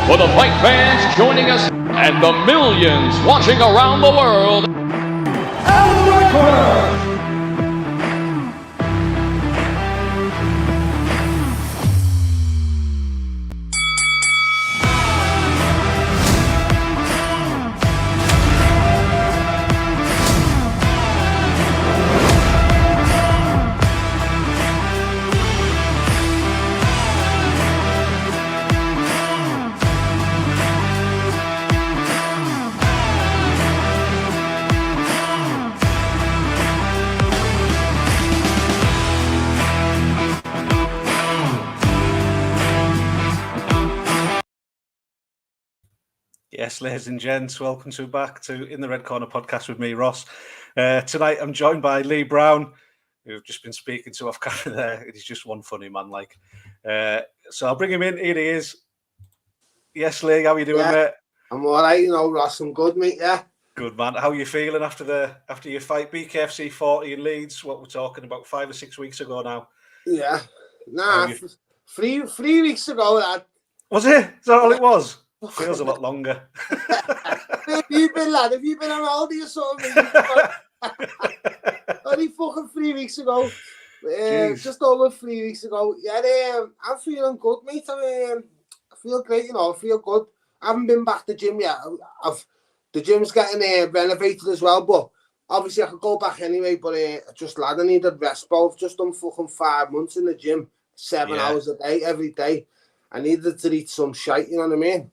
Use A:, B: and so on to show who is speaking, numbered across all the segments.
A: For the fight fans joining us and the millions watching around the world, out of the Red Korner.
B: Yes, ladies and gents, welcome back to In the Red Korner podcast with me, Ross. Tonight I'm joined by Lee Browne, who I've just been speaking to off camera there. He's just one funny man, like. So I'll bring him in. Here he is. Yes, Lee, how are you doing, mate?
C: I'm all right, Ross. I'm good, mate, yeah.
B: Good, man. How are you feeling after your fight? BKFC 40 in Leeds, what we're talking about 5 or 6 weeks ago now.
C: Yeah. Nah, 3 weeks ago, lad.
B: Was it? Is that all it was? Feels a lot longer.
C: Have you been on holiday or something? Only fucking 3 weeks ago. Just over 3 weeks ago. Yeah, I'm feeling good, mate. I feel great, I feel good. I haven't been back to the gym yet. The gym's getting renovated as well, but obviously I could go back anyway, but I needed rest, bro. I've just done fucking 5 months in the gym, 7 hours a day, every day. I needed to eat some shite, you know what I mean?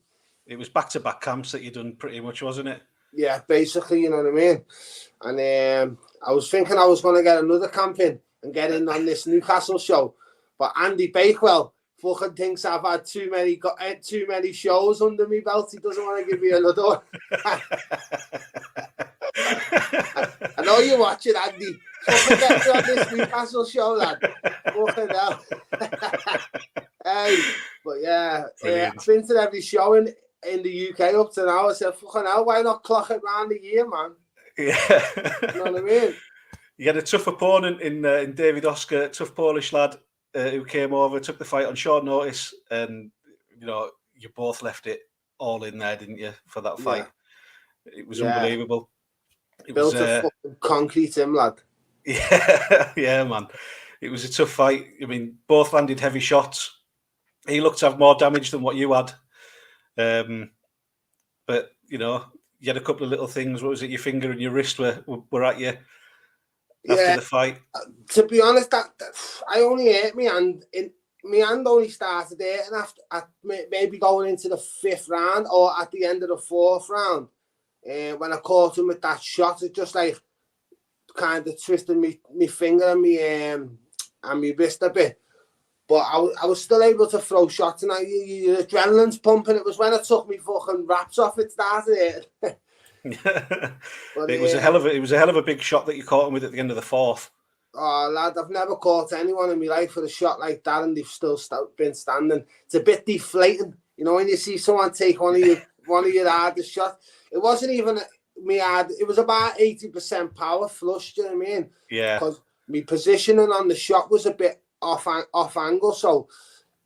B: It was back-to-back camps that you done pretty much, wasn't it?
C: Yeah, basically, you know what I mean? And I was thinking I was going to get another camp in and get in on this Newcastle show. But Andy Bakewell fucking thinks I've had too many shows under me belt. He doesn't want to give me another one. I know you're watching, Andy. Fucking get me on this Newcastle show, lad. Fucking hell. Hey, but yeah, I've been to every show in the UK up to now. I said, fucking hell, why not clock it round the year, man?
B: Yeah.
C: You know what I mean?
B: You had a tough opponent in David Oscar, tough Polish lad who came over, took the fight on short notice, and, you both left it all in there, didn't you, for that fight? Yeah. It was unbelievable. It
C: Built
B: was
C: a fucking concrete him, lad.
B: Yeah, man. It was a tough fight. I mean, both landed heavy shots. He looked to have more damage than what you had. But, you had a couple of little things. What was it? Your finger and your wrist were at you after the fight.
C: To be honest, that I only hurt my hand. My hand only started hurting after maybe going into the 5th round or at the end of the 4th round. When I caught him with that shot, it just like kind of twisted my finger and my wrist a bit. But I was still able to throw shots, and your adrenaline's pumping. It was when I took my fucking wraps off it started. But,
B: it was a hell of a big shot that you caught him with at the end of the 4th.
C: Oh, lad, I've never caught anyone in my life with a shot like that, and they've still been standing. It's a bit deflating, when you see someone take one of your hardest shots. It wasn't even it was about 80% power flush. Do you know what I mean?
B: Yeah. Because
C: my positioning on the shot was a bit off angle, so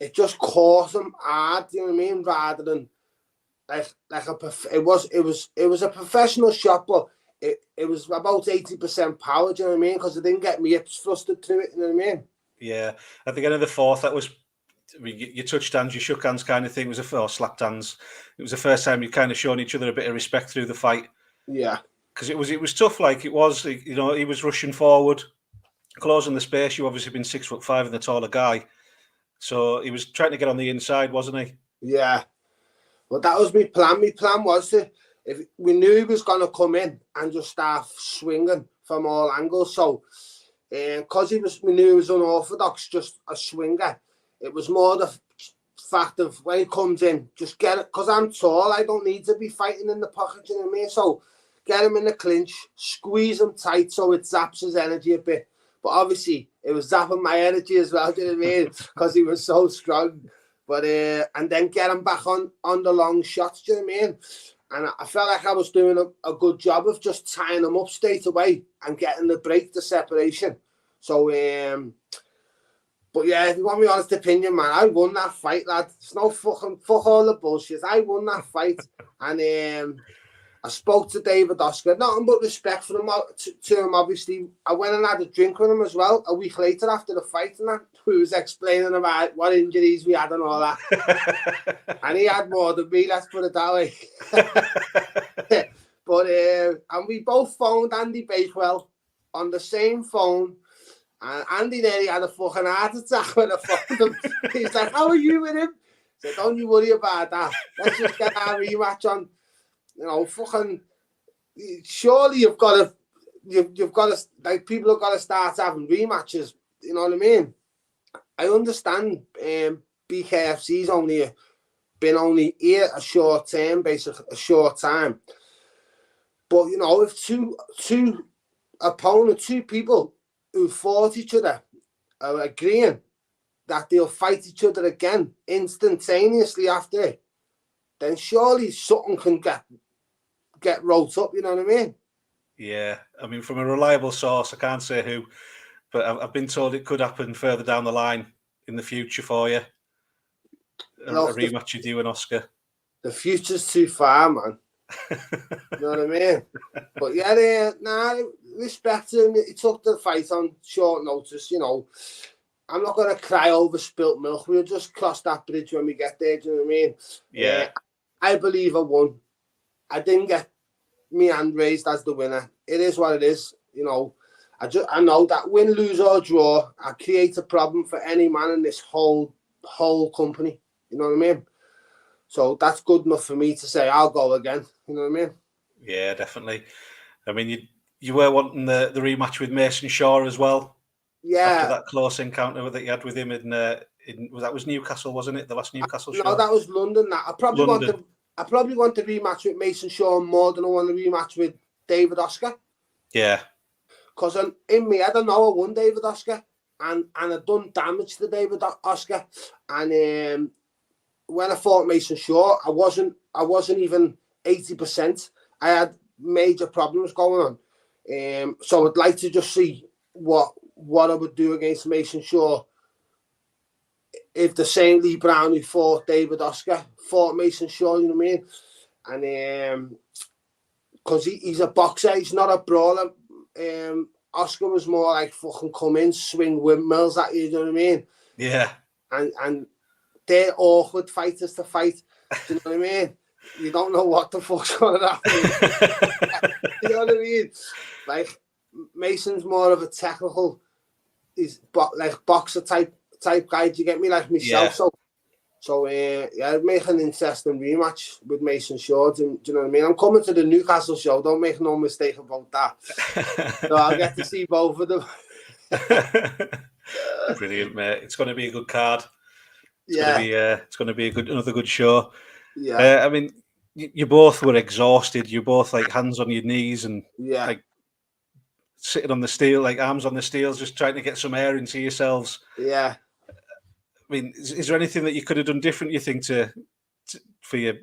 C: it just caught him hard, you know what I mean, rather than it was a professional shot, but it was about 80% power, do you know what I mean, because it didn't get me hips thrusted through it, you know what I mean?
B: Yeah, at the end of the 4th, that was, you touched hands, you shook hands kind of thing, or slapped hands. It was the first time you'd kind of shown each other a bit of respect through the fight.
C: Yeah.
B: Because it was tough, like it was, he was rushing forward, closing the space. You've obviously been 6'5" and the taller guy, so he was trying to get on the inside, wasn't he?
C: Yeah. Well, that was my plan. My plan was if we knew he was going to come in and just start swinging from all angles. So, because we knew he was unorthodox, just a swinger. It was more the fact of when he comes in, just get it. Because I'm tall, I don't need to be fighting in the pocket. You know what I mean? So, get him in the clinch, squeeze him tight so it zaps his energy a bit. But obviously, it was zapping my energy as well, do you know what I mean? Because he was so strong. But and then get him back on the long shots, do you know what I mean? And I felt like I was doing a good job of just tying him up straight away and getting the break, the separation. So, But yeah, if you want my honest opinion, man, I won that fight, lad. It's no fuck all the bullshit. I won that fight, and I spoke to David Oscar, nothing but respect for him, to him, obviously. I went and had a drink with him as well a week later after the fight, and that we was explaining about what injuries we had and all that. And he had more than me, let's put it that way. But and we both phoned Andy Bakewell on the same phone, and Andy nearly had a fucking heart attack when I phoned him. He's like, "How are you with him?" I said, "Don't you worry about that. Let's just get our rematch on." You know, fucking. Surely you've got to, like, people have got to start having rematches. You know what I mean? I understand. BKFC's been here a short term, basically a short time. But you know, if two opponents, two people who fought each other are agreeing that they'll fight each other again instantaneously after it, then surely something can get wrote up, you know what I mean?
B: Yeah, I mean, from a reliable source, I can't say who, but I've been told it could happen further down the line in the future for you. A rematch with you and Oscar.
C: The future's too far, man. You know what I mean? But yeah, respect to him. He took the fight on short notice, you know. I'm not going to cry over spilt milk. We'll just cross that bridge when we get there, do you know what I mean?
B: Yeah.
C: I believe I won. I didn't get me hand raised as the winner. It is what it is, you know. I know that win, lose or draw, I create a problem for any man in this whole company. You know what I mean? So that's good enough for me to say I'll go again. You know what I mean?
B: Yeah, definitely. I mean, you were wanting the rematch with Mason Shaw as well.
C: Yeah.
B: After that close encounter that you had with him in was Newcastle, wasn't it? The last Newcastle show?
C: No, that was London. I probably want to rematch with Mason Shaw more than I want to rematch with David Oscar.
B: Yeah.
C: Because in me head, I know I won David Oscar, and I'd done damage to David Oscar. And when I fought Mason Shaw, I wasn't even 80%. I had major problems going on. So I'd like to just see what I would do against Mason Shaw if the same Lee Browne who fought David Oscar fought Mason Shaw, you know what I mean? And because he's a boxer, he's not a brawler. Oscar was more like fucking come in, swing windmills at you, you know what I mean?
B: Yeah.
C: And they're awkward fighters to fight, do you know what I mean? You don't know what the fuck's going to happen. You know what I mean? Like, Mason's more of a technical, he's like boxer type guy. Do you get me? Like myself. Yeah. So I'd make an interesting rematch with Mason Shaw. Do you know what I mean? I'm coming to the Newcastle show. Don't make no mistake about that. So I'll get to see both of them.
B: Brilliant, mate. It's going to be a good card. It's going to be another good show.
C: Yeah.
B: I mean, you both were exhausted. You both like hands on your knees and like sitting on the steel, like arms on the steels, just trying to get some air into yourselves.
C: Yeah.
B: I mean, is there anything that you could have done different, you think, for your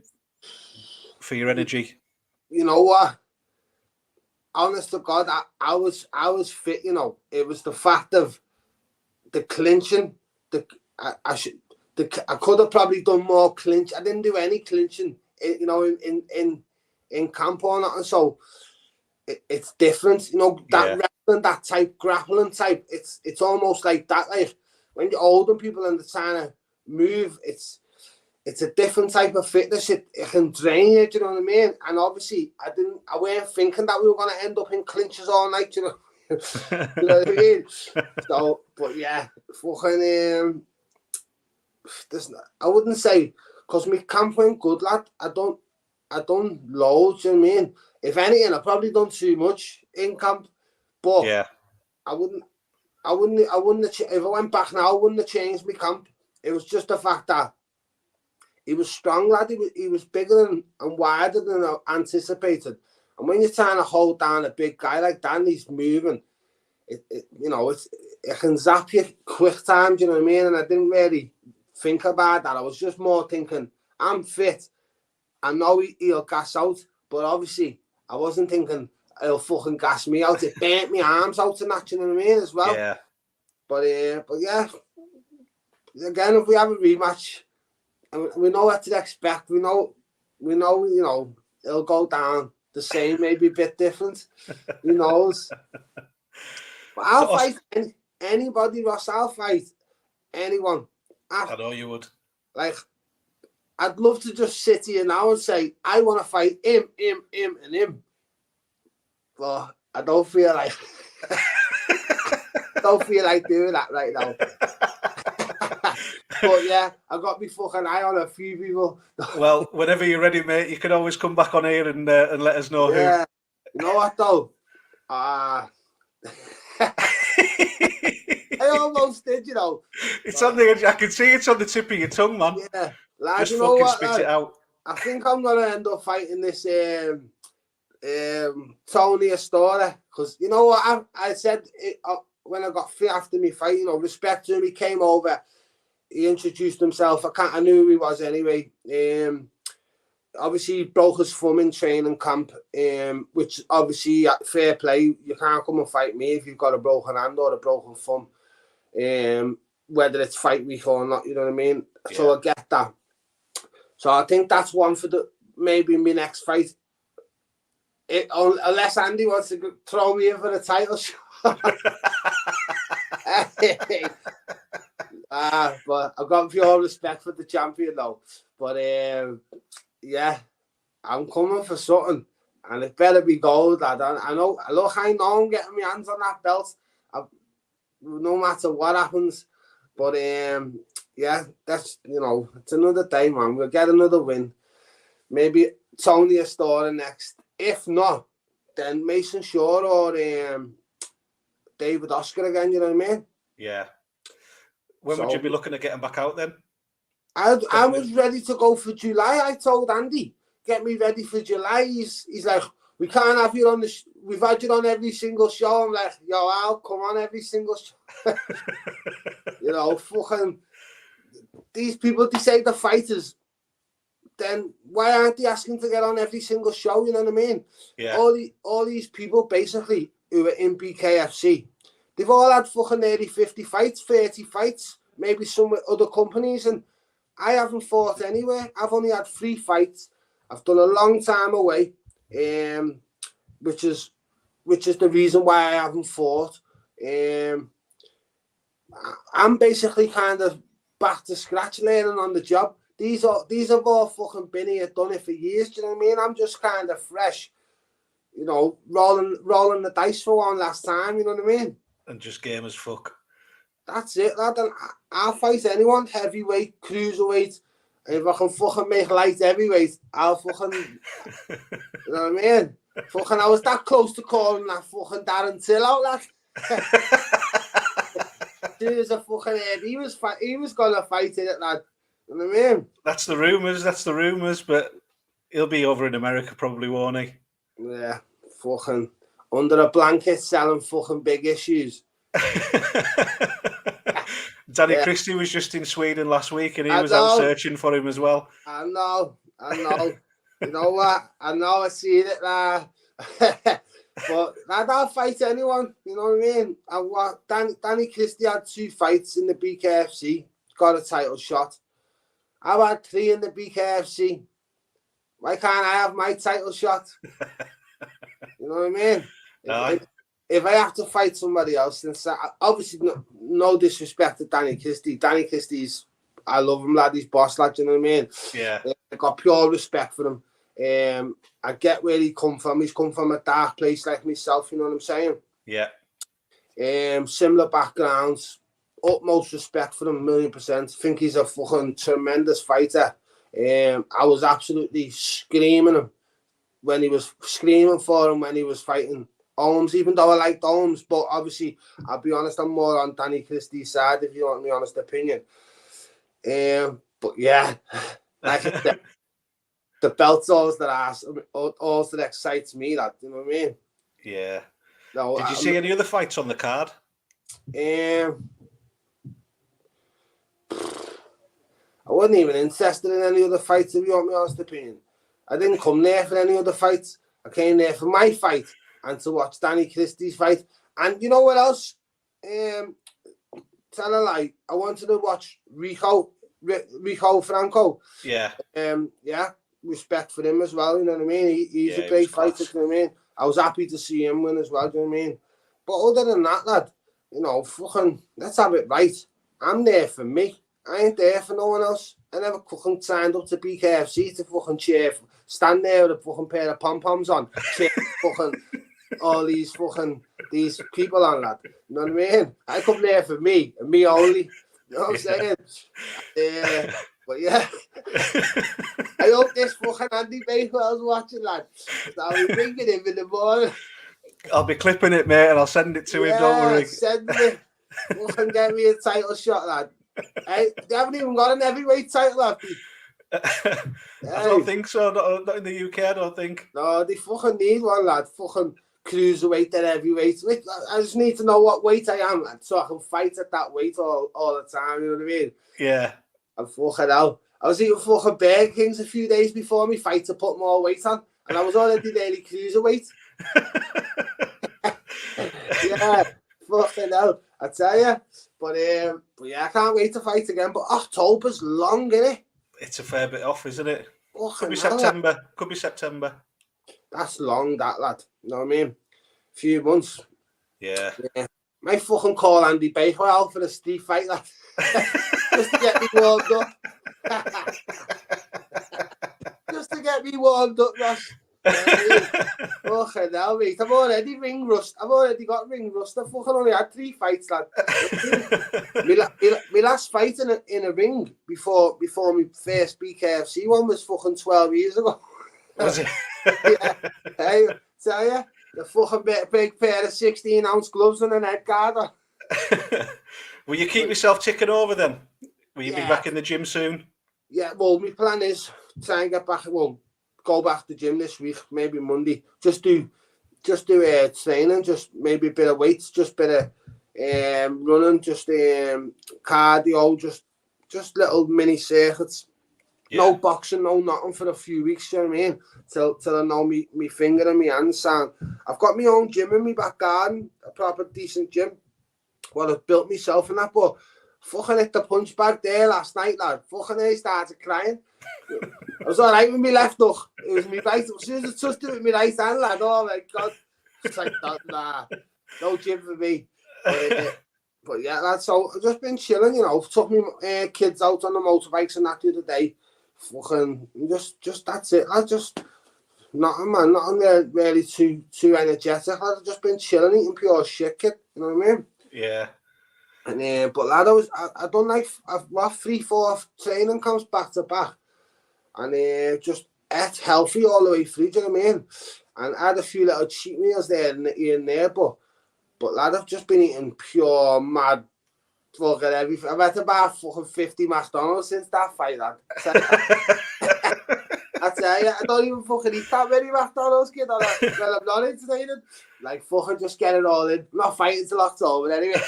B: energy?
C: You know what? Honest to God, I was fit. You know, it was the fact of the clinching. I could have probably done more clinch. I didn't do any clinching. You know, in camp or nothing. So it's different. You know, that wrestling, that type grappling type. It's almost like that. Like when you're older people and they're trying to move, it's a different type of fitness. It can drain you, do you know what I mean? And obviously, I weren't thinking that we were going to end up in clinches all night, you know. You know what I mean? So, but yeah, fucking, I wouldn't say, because my camp went good, lad. I done loads, you know what I mean? If anything, I probably done too much in camp, but
B: yeah.
C: I wouldn't. If I went back now, I wouldn't have changed my camp. It was just the fact that he was strong, lad. He was bigger and wider than I anticipated. And when you're trying to hold down a big guy like that and he's moving, it can zap you quick time, do you know what I mean? And I didn't really think about that. I was just more thinking, I'm fit. I know he'll gas out. But obviously, I wasn't thinking he'll fucking gas me out. It burnt my arms out and that, you know what I mean, as well.
B: Yeah.
C: But yeah, again, if we have a rematch, and we know what to expect. We know, it'll go down the same, maybe a bit different. Who knows? But I'll fight anybody, Ross. I'll fight anyone.
B: I know you would.
C: Like, I'd love to just sit here now and say, I want to fight him, and him. But I don't feel like doing that right now. But yeah, I got my fucking eye on a few people.
B: Well, whenever you're ready, mate, you can always come back on here and let us know who.
C: You know what though? I almost did, you know.
B: It's on the. I can see it's on the tip of your tongue, man.
C: Yeah, lad,
B: just
C: you know
B: fucking
C: what,
B: spit
C: lad?
B: it out.
C: I think I'm gonna end up fighting this Tony Astora, because you know what I said it, when I got fit after me fight. You know, respect to him. He came over. He introduced himself. I knew who he was anyway. Obviously, he broke his thumb in training camp, which obviously, fair play. You can't come and fight me if you've got a broken hand or a broken thumb, whether it's fight week or not, you know what I mean? Yeah. So I get that. So I think that's one for maybe my next fight. Unless Andy wants to throw me in for the title shot. But I've got pure respect for the champion though. But yeah, I'm coming for something, and it better be gold, lad. I know I'm getting my hands on that belt, no matter what happens. But yeah, that's, it's another day, man. We'll get another win. Maybe Tony Astora next. If not, then Mason Shaw or David Oscar again. You know what I mean?
B: Yeah. When would you be looking at getting back out then?
C: I was ready to go for July. I told Andy, get me ready for July. He's like, we can't have you on the. We've had you on every single show. I'm like, yo, I'll come on every single show. Fucking these people. They say the fighters. Then why aren't they asking to get on every single show? You know what I mean?
B: Yeah.
C: All these people basically who are in BKFC. They've all had fucking nearly 50 fights, 30 fights, maybe some with other companies, and I haven't fought anywhere. I've only had 3 fights. I've done a long time away, which is the reason why I haven't fought. I'm basically kind of back to scratch, learning on the job. These have all fucking been here, done it for years. Do you know what I mean? I'm just kind of fresh, rolling the dice for one last time. You know what I mean?
B: And just game as fuck. That's
C: it, lad. And I'll fight anyone, heavyweight, cruiserweight. And if I can fucking make light heavyweight, I'll fucking... you know what I mean? Fucking, I was that close to calling that fucking Darren Till out, lad. As a fucking head, he was gonna fight in it, lad. You know what I mean?
B: That's the rumours, but he'll be over in America probably, won't he?
C: Yeah, fucking under a blanket selling fucking big issues.
B: Danny Christie was just in Sweden last week and he was out searching for him as well.
C: I know. You know what? I know I see it now. But I'll fight anyone, you know what I mean? Danny Christie had 2 fights in the BKFC, got a title shot. I've had 3 in the BKFC. Why can't I have my title shot? You know what I mean?
B: No.
C: If I have to fight somebody else, then obviously no disrespect to Danny Christie. Danny Christie's, I love him, lad. He's boss, lad. You know what I mean?
B: Yeah.
C: I got pure respect for him. I get where he come from. He's come from a dark place like myself. You know what I'm saying?
B: Yeah.
C: Similar backgrounds. Utmost respect for him, 1,000,000%. Think he's a fucking tremendous fighter. I was absolutely screaming for him when he was fighting Holmes, even though I liked Holmes. But obviously, I'll be honest, I'm more on Danny Christie's side, if you want my honest opinion. But yeah, like the belt's always that excites me, that, you know what I mean?
B: Yeah.
C: No,
B: did you see any other fights on the card?
C: I wasn't even interested in any other fights, if you want my honest opinion. I didn't come there for any other fights. I came there for my fight and to watch Danny Christie's fight. And you know what else? tell a lie, I wanted to watch Rico Franco.
B: Yeah.
C: Yeah, respect for him as well, you know what I mean? He's a
B: He
C: great
B: was class.
C: fighter, you know what I mean? I was happy to see him win as well, you know what I mean? But other than that, lad, you know, fucking, let's have it right. I'm there for me. I ain't there for no one else. I never fucking signed up to BKFC to fucking cheer, stand there with a fucking pair of pom-poms on, cheer fucking all these people on, lad. You know what I mean? I come there for me, and me only. You know what I'm saying? But yeah, I hope this fucking Andy Bakewell's watching, lad. I'll be ringing him in the morning.
B: I'll be clipping it, mate, and I'll send it to him, don't worry.
C: Send me. Fucking get me a title shot, lad. Hey, they haven't even got an heavyweight title, have they?
B: I don't think so. Not in the UK, I don't think.
C: No, they fucking need one, lad. Fucking cruiserweight, then heavyweight. I just need to know what weight I am, lad, so I can fight at that weight all the time, you know what I mean?
B: Yeah.
C: And fucking hell. I was eating fucking Bare Kings a few days before me fight to put more weight on, and I was already nearly cruiserweight. Yeah, fucking hell, I tell you. But yeah, I can't wait to fight again. But October's long, innit?
B: It's a fair bit off, isn't it?
C: Fucking
B: Could be
C: hell,
B: September.
C: lad.
B: Could be September.
C: That's long, that, lad. You know what I mean? Few months.
B: Yeah.
C: Might fucking call Andy Bakewell for a street fight, lad. Just to get me warmed up. Just to get me warmed up, Ross. Fucking hell, mate. I've already ring rust. I've already got ring rust. I fucking only had 3 fights, lad. My last fight in a ring before my first BKFC one was fucking 12 years ago.
B: Was it?
C: Yeah. Hey, tell you, the fucking big pair of 16-ounce gloves and an head guard on.
B: Will you keep yourself ticking over then? Will you be
C: Yeah.
B: back in the gym soon?
C: Yeah, well, my plan is try and get back. Well, go back to the gym this week, maybe Monday. Just do training, just maybe a bit of weights, just a bit of running, just cardio, just little mini circuits.
B: Yeah.
C: No boxing, no nothing for a few weeks, you know what I mean? Till I know me finger and me hand sound. I've got my own gym in my back garden, a proper decent gym. Well, I've built myself and that, but fucking hit the punch bag there last night, lad. Fucking I started crying. I was all right with my left hook. It was my right. As soon as I touched it with my right hand, lad, oh my God. It's like, nah, no gym for me. But yeah, lad, so I've just been chilling, you know. Took me kids out on the motorbikes and that the other day. Fucking, just that's it. I just, nothing, man. Nothing really too energetic. I've just been chilling, eating pure shit, kid. You know what I mean?
B: Yeah.
C: And but lad, I done like I've 3-4 training camps back to back, and just ate healthy all the way through. Do you know what I mean? And I had a few little cheat meals there and there, but lad, I've just been eating pure mad fucking everything. I've had about fucking 50 McDonald's since that fight, lad. I tell you, I don't even fucking eat that many McDonald's, kid. Well, I'm not entertaining. Like, fucking just get it all in. I'm not fighting till October anyway.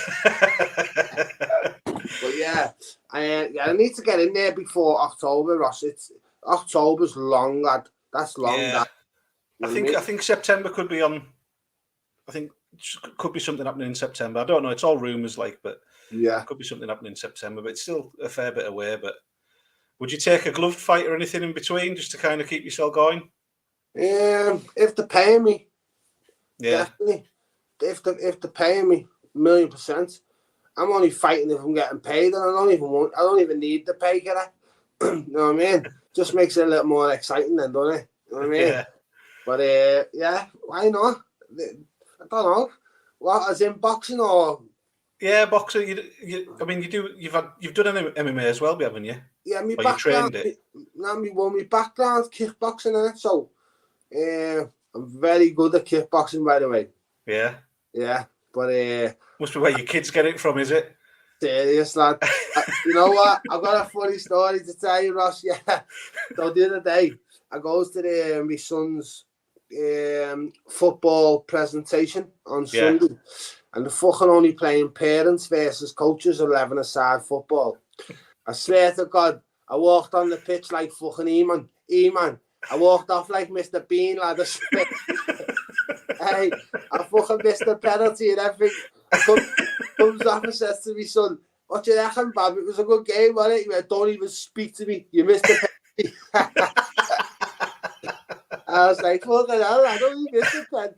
C: But yeah, I need to get in there before October, Ross. October's long, lad. That's long,
B: Yeah.
C: lad. You know what
B: I think September could be on. I think could be something happening in September. I don't know. It's all rumours, like, but
C: yeah,
B: could be something happening in September. But it's still a fair bit away. But would you take a gloved fight or anything in between just to kind of keep yourself going?
C: If they're paying me,
B: Yeah.
C: definitely. If they're paying me, 1,000,000%. I'm only fighting if I'm getting paid, and I don't even need the pay, can I? You know what I mean? Just makes it a little more exciting, then, doesn't it? You know what I mean?
B: Yeah.
C: But yeah, why not? I don't know. What, as in boxing or?
B: Yeah, boxing. You've done MMA as well, haven't you?
C: Yeah, my
B: Or you trained it?
C: My background's kickboxing, innit? So, I'm very good at kickboxing, by the way.
B: Yeah.
C: Yeah, but
B: Must be where your kids get it from, is it?
C: Serious, lad. You know what? I've got a funny story to tell you, Ross. Yeah. So the other day, I goes to my son's football presentation on Sunday, and the fucking only playing parents versus coaches 11-a-side football. I swear to God, I walked on the pitch like fucking E-Man. I walked off like Mr. Bean, lad. Hey, I fucking missed the penalty and everything. Comes off and says to me son, what do you reckon, Bob? It was a good game, wasn't it? He went, don't even speak to me. You missed the penalty. I was like, fucking hell, I don't even miss the penalty.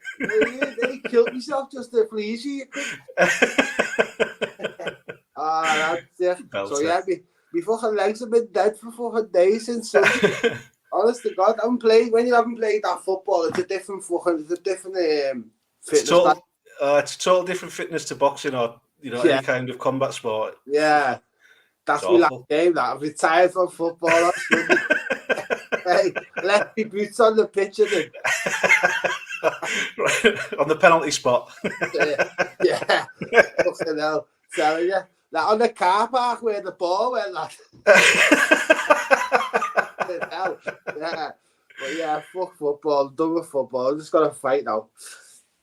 C: Then he killed himself just to please you. That's it. So yeah, my fucking legs have been dead for fucking days since Sunday. Honest to God, when you haven't played that football, it's a different fitness.
B: It's a total different fitness to boxing or any kind of combat sport.
C: Yeah, that's my last game. That I've retired from football. Hey, left my boots on the pitch again.
B: On the penalty spot.
C: Yeah. Fucking hell, telling you. That on the car park where the ball went, lad. Yeah. But yeah, fuck football. Done with football. I'm just got to fight now.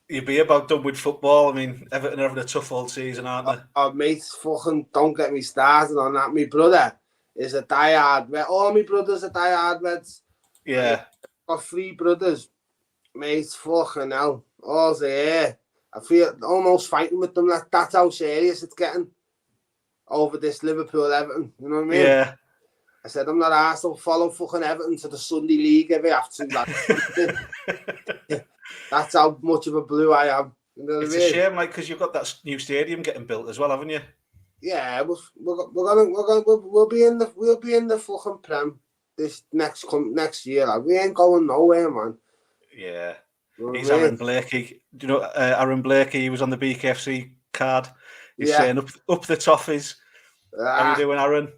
B: You'd be about done with football. I mean, Everton are having a tough old season, aren't they?
C: Oh, mate, fucking don't get me started on that. My brother is a diehard Red. All my brothers are diehard Reds.
B: Yeah.
C: I've got 3 brothers. Mate, fucking hell. All's there. I feel almost fighting with them. That's how serious it's getting over this Liverpool-Everton. You know what I mean?
B: Yeah.
C: I said, I'm not arsed. I'll follow fucking Everton to the Sunday League if I have to. That's how much of a blue I am. You know what
B: it's
C: I mean?
B: A shame, like, because you've got that new stadium getting built as well, haven't you?
C: Yeah, we'll be in the fucking Prem this next year. Like, we ain't going nowhere, man.
B: Yeah.
C: You know
B: He's Aaron Blakey. Do you know Aaron Blakey? He was on the BKFC card. He's saying up the toffees. How you doing, Aaron?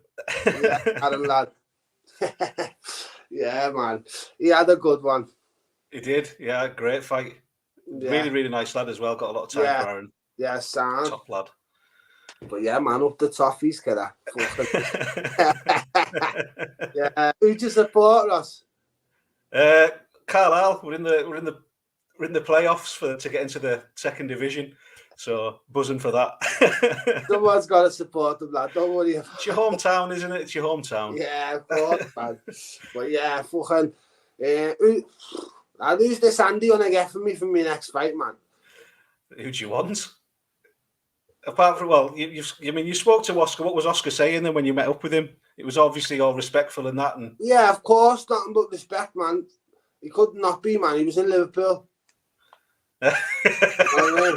C: Yeah, Aaron lad. Yeah, man. He had a good one.
B: He did. Yeah, great fight. Yeah. Really, really nice lad as well. Got a lot of time for Aaron.
C: Yeah, sound.
B: Top lad.
C: But yeah, man, up the toffees, kidda. Yeah. Who do you support, Ross?
B: Carlisle. We're in the playoffs to get into the second division. So buzzing for that.
C: Someone's got to support them, lad. Don't worry.
B: It's your hometown, isn't it? It's your hometown.
C: Yeah, of course, man. But yeah, fucking. Who's this Andy gonna get for me next fight, man?
B: Who do you want? Apart from you spoke to Oscar. What was Oscar saying then when you met up with him? It was obviously all respectful and that. And
C: yeah, of course, nothing but respect, man. He could not be, man. He was in Liverpool. You know what I mean?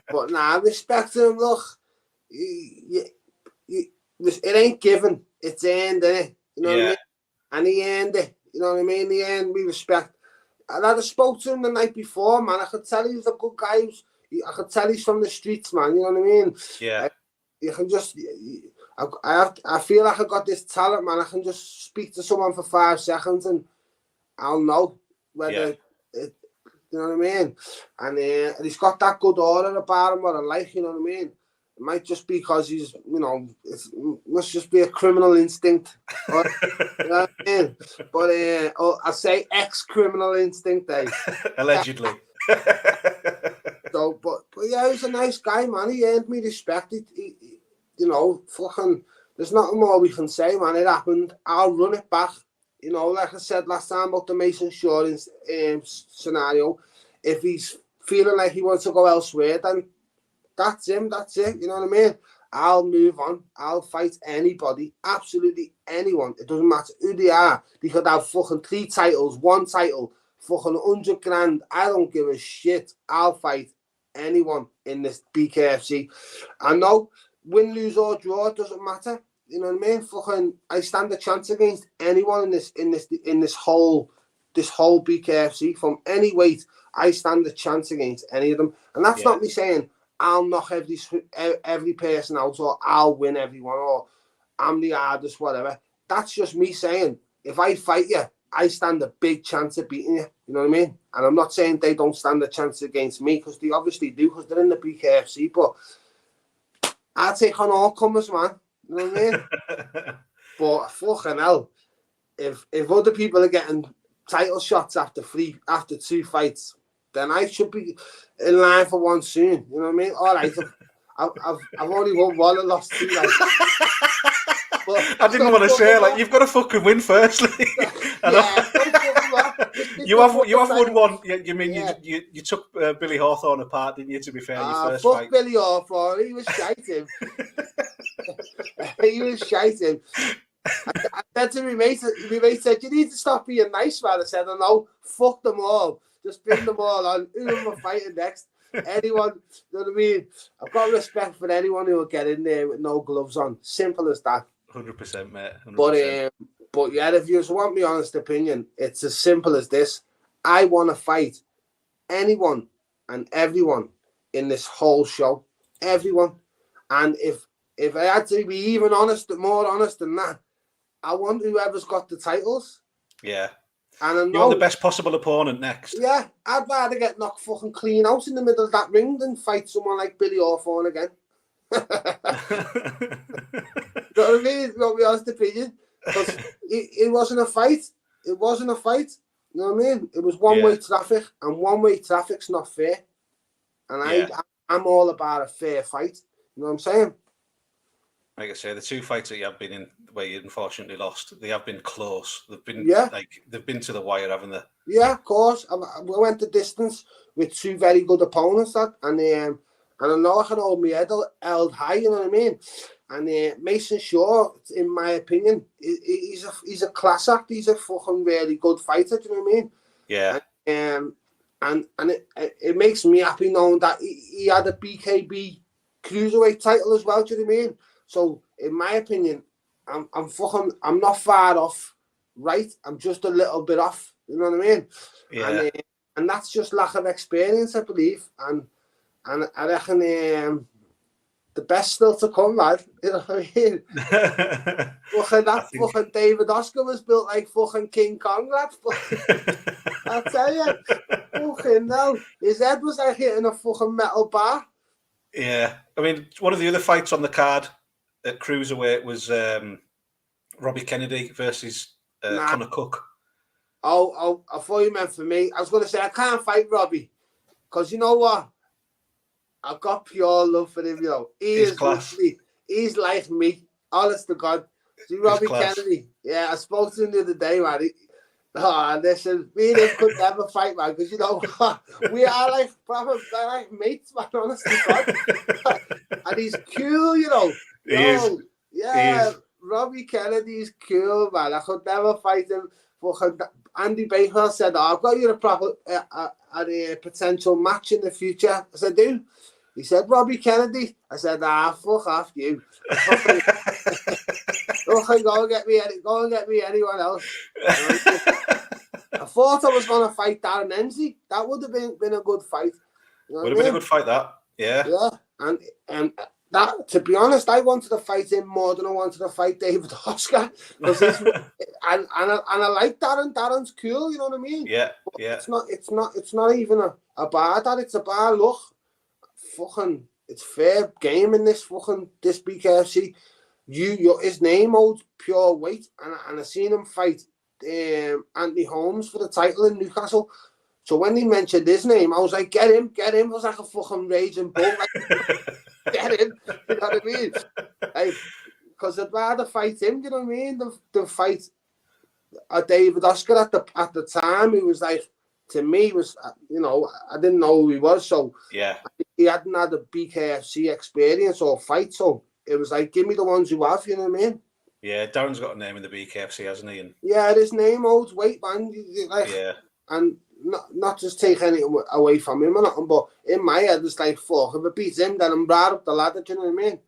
C: But nah, respect to him. Look, it ain't given. It's earned, innit? You know what I mean? And he earned it. You know what I mean? He earned me respect. And I spoke to him the night before, man. I could tell he was a good guy. I could tell he's from the streets, man. You know what I mean?
B: Yeah.
C: You can just. I feel like I got this talent, man. I can just speak to someone for 5 seconds and I'll know whether. You know what I mean? And he's got that good aura about him, what I like, you know what I mean? It might just be because he's, it must just be a criminal instinct. You know what I mean? But I say ex-criminal instinct, eh?
B: Allegedly.
C: So, but yeah, he's a nice guy, man. He earned me respect. He fucking, there's nothing more we can say, man. It happened. I'll run it back. Like I said last time about the Mason Shorings scenario, if he's feeling like he wants to go elsewhere, then that's him, that's it, you know what I mean? I'll move on. I'll fight anybody, absolutely anyone. It doesn't matter who they are. They could have fucking 3 titles, 1 title, fucking 100 grand. I don't give a shit. I'll fight anyone in this BKFC. I know, win, lose or draw, it doesn't matter. You know what I mean? Fucking, I stand a chance against anyone in this whole BKFC from any weight. I stand a chance against any of them, and that's not me saying I'll knock every person out or I'll win everyone or I'm the hardest, whatever. That's just me saying if I fight you, I stand a big chance of beating you. You know what I mean? And I'm not saying they don't stand a chance against me because they obviously do because they're in the BKFC. But I take on all comers, man. You know what I mean? But fucking hell, if other people are getting title shots after 2 fights, then I should be in line for one soon. You know what I mean? All right, I've only won 1 and lost 2. Like,
B: I didn't want to say you've got to fucking win firstly. You have won 1. You mean you took Billy Hawthorne apart, didn't you? To be fair, your first
C: fuck
B: fight.
C: Billy Hawthorne, he was shite him. He was shouting. I said to my mate said, you need to stop being nice, man. I said, oh, no, fuck them all. Just bring them all on. Who am I fighting next? Anyone, you know what I mean? I've got respect for anyone who will get in there with no gloves on. Simple as that.
B: 100%, mate. 100%.
C: But yeah, if you want my honest opinion, it's as simple as this. I want to fight anyone and everyone in this whole show. Everyone. And if I had to be even more honest than that, I want whoever's got the titles.
B: Yeah.
C: And I know,
B: you want the best possible opponent next.
C: Yeah, I'd rather get knocked fucking clean out in the middle of that ring than fight someone like Billy Hawthorne again. You know what I mean? You want my honest opinion? Because it wasn't a fight. It wasn't a fight. You know what I mean? It was one-way traffic, and one-way traffic's not fair. And I'm all about a fair fight. You know what I'm saying?
B: Like I say, the two fights that you have been in where you unfortunately lost, they have been close. They've been they've been to the wire, haven't they? Yeah,
C: of course. I went the distance with two very good opponents, and I know I can hold my head held high. You know what I mean? And Mason Shaw, in my opinion, he's a class act. He's a fucking really good fighter. Do you know what I mean?
B: Yeah.
C: And it makes me happy knowing that he had a BKB cruiserweight title as well. Do you know what I mean? So, in my opinion, I'm not far off, right? I'm just a little bit off. You know what I mean?
B: Yeah.
C: And that's just lack of experience, I believe. And I reckon the best still to come, lad. You know what I mean? Fucking David Oscar was built like fucking King Kong, lad. I tell you, fucking no. His head was like hitting a fucking metal bar.
B: Yeah. I mean, one of the other fights on the card at cruiserweight was Robbie Kennedy versus Conor Cook.
C: Oh, I thought you meant for me. I was going to say, I can't fight Robbie. Because you know what? I've got pure love for him, you know. He's class. He's like me. Honest to God. See, Robbie Kennedy. Yeah, I spoke to him the other day, man. Listen, me and him could never fight, man, because you know what? We are like proper like mates, man, honest to God. And he's cool, you know. Yeah, Robbie Kennedy's cool, man. I could never fight him. Fucking Andy Bakewell said, I've got you a proper a potential match in the future. I said, dude. He said, Robbie Kennedy. I said, fuck off you. Go and get me anyone else. I thought I was going to fight Darren Ensley. That would have been a good fight. You know
B: would have been a good fight, that. Yeah.
C: Yeah. And that, to be honest, I wanted to fight him more than I wanted to fight David Oscar. And I like Darren. Darren's cool, you know what I mean?
B: Yeah.
C: But it's not even a bar, that. It's a bar, look. Fucking, it's fair game in this BKFC. His name holds pure weight, and I seen him fight Anthony Holmes for the title in Newcastle. So when he mentioned his name, I was like, get him. I was like a fucking raging bull. Like, get him. You know what I mean? Like, because I'd rather fight him, you know what I mean, than fight David Oscar at the time. He was like, to me, was, you know, I didn't know who he was, so
B: yeah,
C: he hadn't had a BKFC experience or fight, so it was like, give me the ones who have, you know what I mean?
B: Yeah, Darren's got a name in the BKFC, hasn't he? And
C: yeah, his name holds weight, man. Like, yeah, and not just take anything away from him or nothing, but in my head, it's like, fuck, if I beat him, then I'm right up the ladder, do you know what I mean?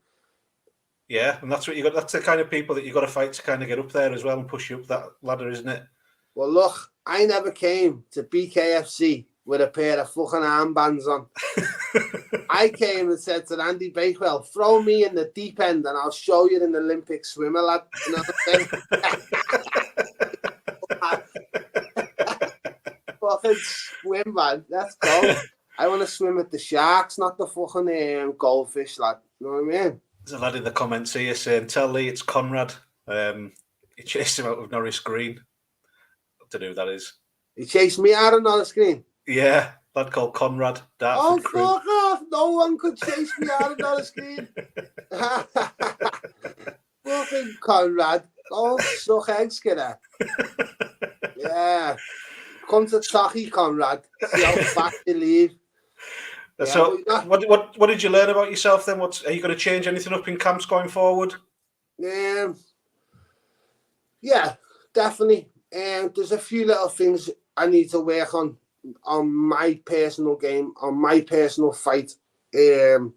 B: Yeah, and that's what you got. That's the kind of people that you got to fight to kind of get up there as well and push you up that ladder, isn't it?
C: Well, look, I never came to BKFC with a pair of fucking armbands on. I came and said to Andy Bakewell, throw me in the deep end and I'll show you an Olympic swimmer, lad. You know what I'm saying? Fucking swim, man. Let's go. I want to swim with the sharks, not the fucking goldfish, lad. You know what I mean?
B: There's a lad in the comments here saying, tell Lee it's Conrad. He chased him out of Norris Green. I don't know who that is.
C: He chased me out of Norris Green?
B: Yeah, lad called Conrad.
C: Oh, fuck off. No one could chase me out of Norris Green. Fucking Conrad. Don't suck eggs, Skinner. Yeah. Come to Taki, Conrad. See how fast you leave.
B: So, what did you learn about yourself then? Are you going to change anything up in camps going forward?
C: Yeah, definitely. There's a few little things I need to work on my personal game, on my personal fight. There's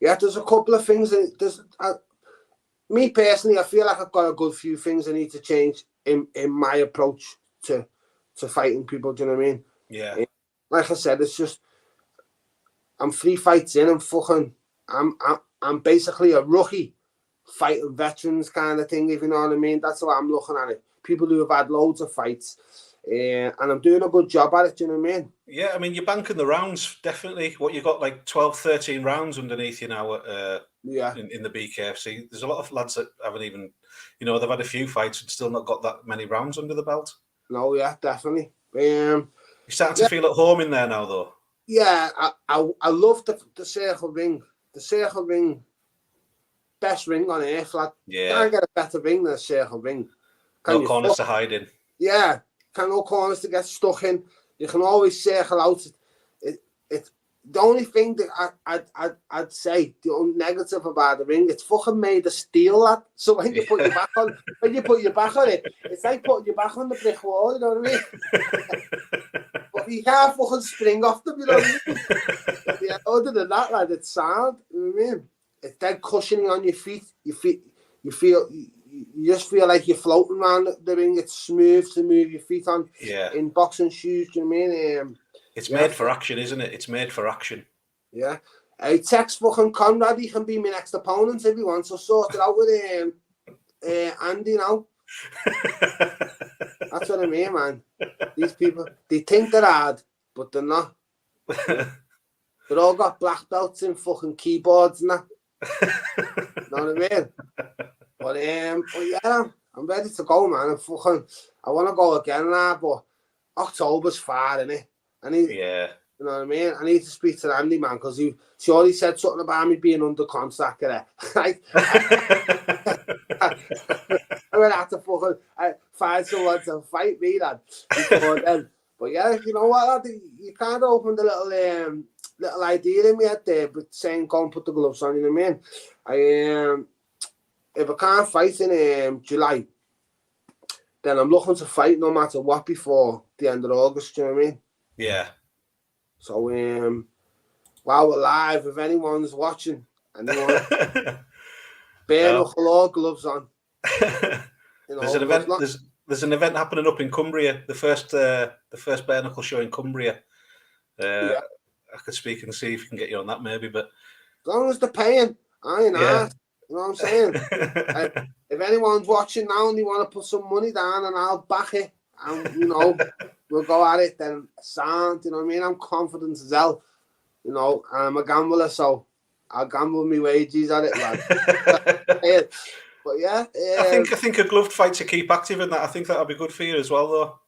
C: a couple of things. Me personally, I feel like I've got a good few things I need to change in my approach to fighting people. Do you know what I mean?
B: Yeah.
C: Like I said, it's just I'm 3 fights in. I'm basically a rookie fighting veterans kind of thing, if you know what I mean. That's how I'm looking at it. People who have had loads of fights, and I'm doing a good job at it. Do you know what I mean?
B: Yeah, I mean, you're banking the rounds, definitely. What, you got like 12, 13 rounds underneath you now in the BKFC. There's a lot of lads that haven't even, they've had a few fights and still not got that many rounds under the belt.
C: No, yeah, definitely.
B: You're starting to feel at home in there now, though.
C: Yeah, I love the circle ring. The circle ring, best ring on earth, lad.
B: Yeah.
C: Can't get a better ring than a circle ring.
B: No corners to hide in.
C: Yeah, no corners to get stuck in. You can always circle out. It's the only thing that I'd say, the only negative about the ring, it's fucking made of steel, lad. So when you put your back on, it, it's like putting your back on the brick wall. You know what I mean? But you can't fucking spring off them. You know what I mean? Yeah, other than that, lad, it's sound. You know what I mean? It's dead cushioning on your feet. You just feel like you're floating around the ring. It's smooth to move your feet on.
B: Yeah.
C: In boxing shoes, do you know what I mean?
B: It's made for action, isn't it? It's made for action.
C: Yeah. I text fucking Conrad. He can be my next opponent if he wants. So sort it out with Andy now. That's what I mean, man. These people, they think they're hard, but they're not. They're all got black belts in fucking keyboards and that. Know what I mean? But yeah, I'm ready to go, man. I want to go again now, but October's far, innit?
B: Yeah.
C: You know what I mean? I need to speak to Andy, man, because he already said something about me being under contract. Like, I'm going to have to fucking find someone to fight me, lad, before then. But yeah, you know what, lad? You kind of opened a little idea in my head there, but saying go and put the gloves on, you know what I mean? If I can't fight in July, then I'm looking to fight no matter what before the end of August, do you know what I mean?
B: Yeah.
C: So, while we're live, if anyone's watching and they want bare knuckle or gloves on,
B: there's an event happening up in Cumbria. The first bare knuckle show in Cumbria. I could speak and see if we can get you on that, maybe. But
C: as long as they're paying, I ain't asked. You know what I'm saying? If anyone's watching now and they want to put some money down and I'll back it, and we'll go at it, then sound, you know what I mean? I'm confident as hell, I'm a gambler, so I'll gamble my wages at it, man. But yeah.
B: I think a gloved fight to keep active in that. I think that'll be good for you as well, though.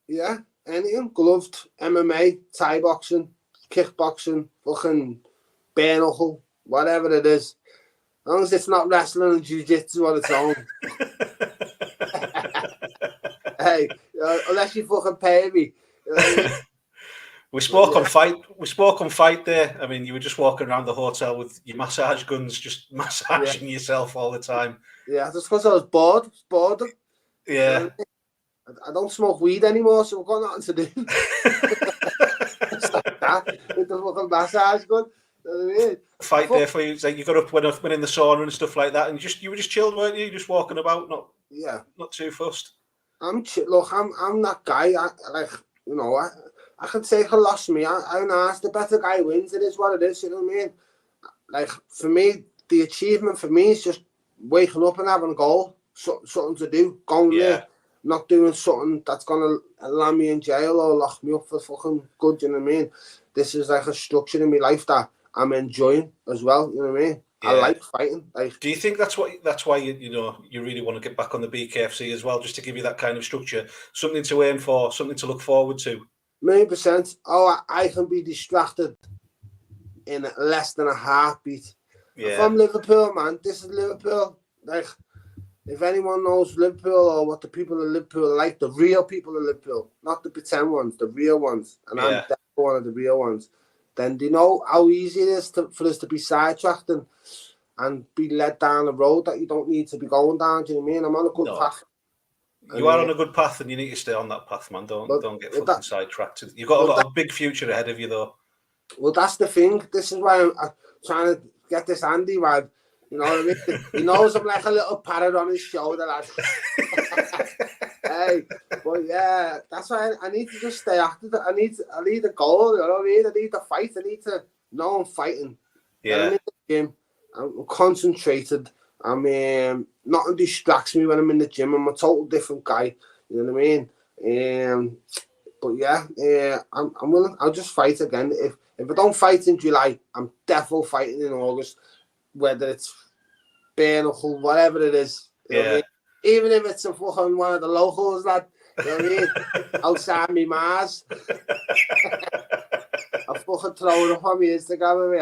C: Yeah, anything. Gloved, MMA, Thai boxing, kickboxing, fucking bare knuckle, whatever it is. As long as it's not wrestling and jiu-jitsu on its own. Hey, unless you fucking pay me.
B: We spoke on fight there. I mean, you were just walking around the hotel with your massage guns, just massaging yourself all the time.
C: Yeah, just because I was bored.
B: Yeah.
C: I don't smoke weed anymore, so I've got nothing to do. With the fucking massage gun. You know what I mean?
B: Fight there for you. It's like you got up when in the sauna and stuff like that, and you were just chilled, weren't you? Just walking about, not too fussed. I'm
C: that guy. I can take a loss me. I'm asked the better guy wins. It is what it is. You know what I mean? Like for me, the achievement for me is just waking up and having a goal, something to do, going there, not doing something that's gonna land me in jail or lock me up for fucking good. You know what I mean? This is like a structure in my life that I'm enjoying as well. You know what I mean? Yeah. I like fighting. Do
B: you think that's why you really want to get back on the BKFC as well, just to give you that kind of structure, something to aim for, something to look forward to?
C: 1,000,000%. Oh, I can be distracted in less than a heartbeat. Yeah. From Liverpool, man. This is Liverpool. Like, if anyone knows Liverpool or what the people of Liverpool are like, the real people of Liverpool, not the pretend ones, the real ones. And I'm definitely one of the real ones. then they know how easy it is for us to be sidetracked and be led down a road that you don't need to be going down. Do you know what I mean? I'm on a good path.
B: You are on a good path, and you need to stay on that path, man. Don't get fucking sidetracked. You've got a big future ahead of you, though.
C: Well, that's the thing. This is why I'm trying to get this Andy lad. You know what I mean? He knows I'm like a little parrot on his shoulder, lad. Hey, but yeah, that's why I need to just stay active. I need a goal. You know what I mean? I need to fight. I need to know I'm fighting.
B: Yeah.
C: I'm in the gym. I'm concentrated. Nothing distracts me when I'm in the gym. I'm a total different guy. You know what I mean? But yeah, I'm willing. I'll just fight again. If I don't fight in July, I'm definitely fighting in August. Whether it's bare knuckle, whatever it is. You know what I mean? Even if it's a fucking one of the locals, lad. You know what I mean? Outside me Mars. I fucking throw it up on my Instagram of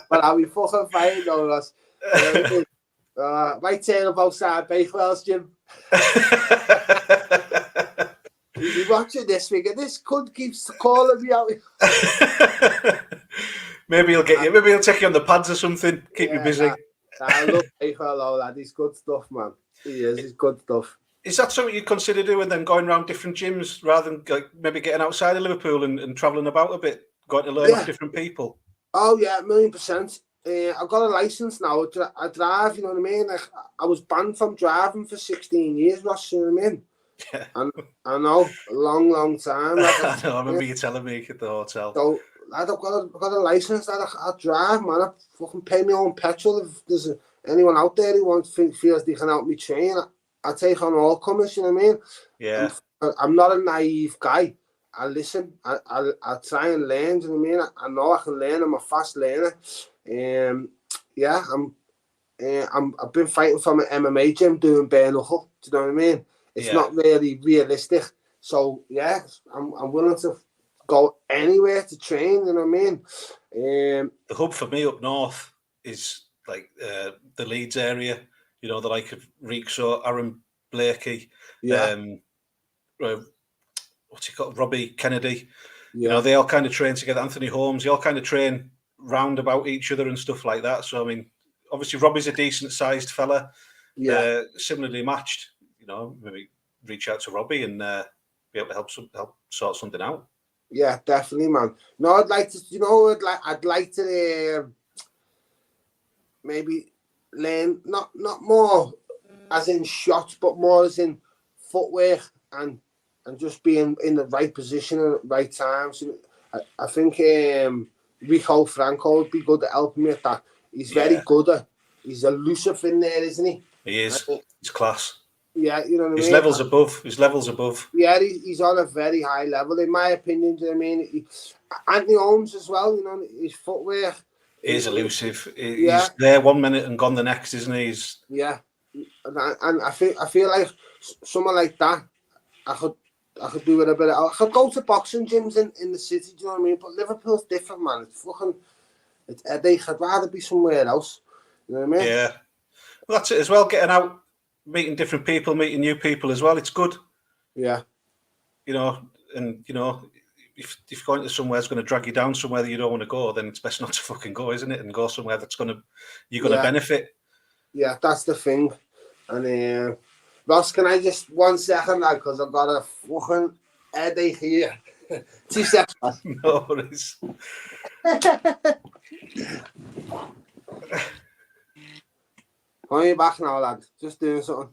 C: But I'll be fucking fighting though, Ross. You know what I mean? Might turn up outside Bakewell's gym. You're watching this figure. This cunt keeps calling me out.
B: Maybe he'll get you. Maybe he'll take you on the pads or something. Keep you busy.
C: I love Bakewell, lad. He's good stuff, man. He is. He's good stuff.
B: Is that something you'd consider doing then, going around different gyms rather than like, maybe getting outside of Liverpool and travelling about a bit, going to learn off different people?
C: Oh yeah, 1,000,000%. I've got a license now. I drive, you know what I mean? I was banned from driving for 16 years, Ross, you know what I mean?
B: Yeah.
C: And I know, a long time.
B: I know, I remember you telling me at the hotel.
C: So, lad, I've got a license that I drive, man. I fucking pay my own petrol. If there's anyone out there who feels they can help me train, I take on all comers, you know what I mean?
B: Yeah.
C: I'm not a naive guy. I listen. I try and learn, do you know what I mean? I know I can learn. I'm a fast learner. Yeah, I've been fighting from an MMA gym doing bare knuckle. Do you know what I mean? It's not really realistic. So yeah, I'm willing to go anywhere to train. You know what I mean?
B: The hub for me up north is like the Leeds area. You know, the like of Reeksaw, Aaron Blakey.
C: Yeah.
B: What's he called? Robbie Kennedy.
C: Yeah.
B: You know, they all kind of train together. Anthony Holmes. They all kind of train round about each other and stuff like that. So I mean, obviously Robbie's a decent sized fella.
C: Yeah.
B: Similarly matched. You know, maybe reach out to Robbie and be able to help sort something out.
C: Yeah, definitely, man. No, I'd like to. You know, I'd like to maybe learn not more as in shots, but more as in footwork and just being in the right position at the right times. I think Rico Franco would be good at helping me at that. He's very good at. He's elusive in there, isn't he?
B: He is. He's class.
C: Yeah, you know what I mean?
B: His levels above.
C: Yeah, he's on a very high level, in my opinion. Do you know what I mean? Anthony Holmes as well, you know, his footwear.
B: He's elusive. He's there 1 minute and gone the next, isn't he?
C: Yeah. And I feel like someone like that, I could do with a bit of... I could go to boxing gyms in the city, do you know what I mean? But Liverpool's different, man. It's headache. I'd rather be somewhere else. You know what I mean?
B: Yeah. Well, that's it as well, getting out, meeting different people, meeting new people as well. It's good.
C: Yeah.
B: You know, and, you know, if going to somewhere that's going to drag you down somewhere that you don't want to go, then it's best not to fucking go, isn't it? And go somewhere that's you're going to benefit.
C: Yeah, that's the thing. And Ross, can I just 1 second, lad, because I've got a fucking headache here. 2 seconds.
B: No worries.
C: On your back now, lad. Just doing something.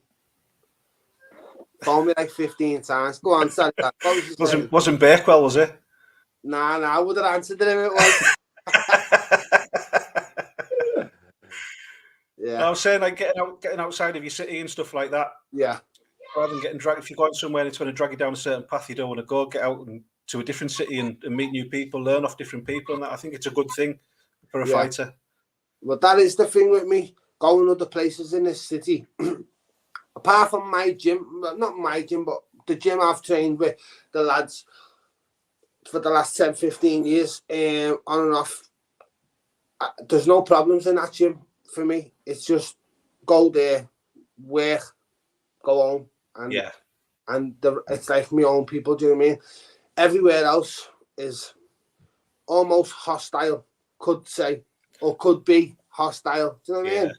C: Phone me like 15 times. Go on, sorry, lad.
B: Wasn't Bakewell, was it?
C: Nah, I would have answered it if it was. Yeah.
B: I was saying, like, getting outside of your city and stuff like that.
C: Yeah.
B: Rather than getting dragged, if you're going somewhere and it's going to drag you down a certain path you don't want to go, get out to a different city and meet new people, learn off different people, and that, I think it's a good thing for a fighter.
C: Well, that is the thing with me, going other places in this city. Apart from my gym, not my gym, but the gym I've trained with the lads for the last 10, 15 years, on and off, there's no problems in that gym for me. It's just go there, work, go home, and it's like my own people. Do you know what I mean? everywhere else is almost hostile, could say, or could be hostile. Do you know what I mean?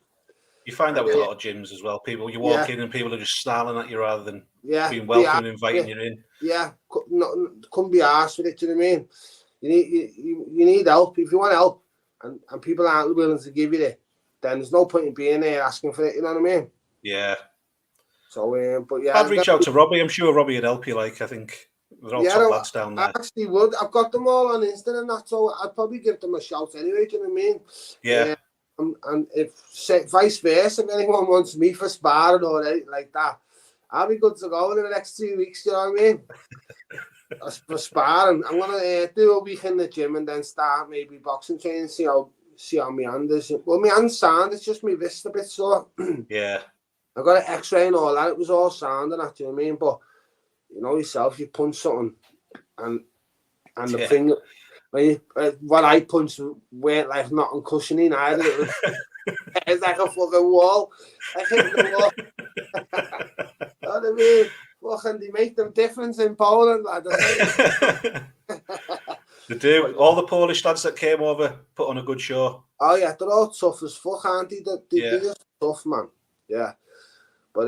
B: You find that with a lot of gyms as well. People, you walk in and people are just snarling at you rather than being welcome and inviting you in.
C: Yeah, couldn't be arsed with it. Do you know what I mean? You need help. If you want help and people aren't willing to give you it, then there's no point in being there asking for it. You know what I mean?
B: Yeah.
C: So, but yeah,
B: I'd reach out to Robbie. I'm sure Robbie would help you. Like, I think they're all top lads down there.
C: I actually would. I've got them all on Insta and that, so I'd probably give them a shout anyway. Do you know what I mean?
B: Yeah.
C: And if vice versa, if anyone wants me for sparring or anything like that, I'll be good to go in the next 2 weeks. You know what I mean? For sparring, I'm gonna do a week in the gym and then start maybe boxing training. See how my hand is. Well, my hand's sound. It's just my wrist a bit sore.
B: Yeah.
C: I got an X-ray and all that. It was all sound and that. Do you know what I mean? But you know yourself, you punch something, and the thing. What I punched weren't like nothing cushioning either. It's like a fucking wall. I hit the wall. You know what I mean? Fucking, they make them difference in Poland, lad.
B: They do. All the Polish lads that came over put on a good show.
C: Oh yeah, they're all tough as fuck, aren't they? They're just tough, man. Yeah. But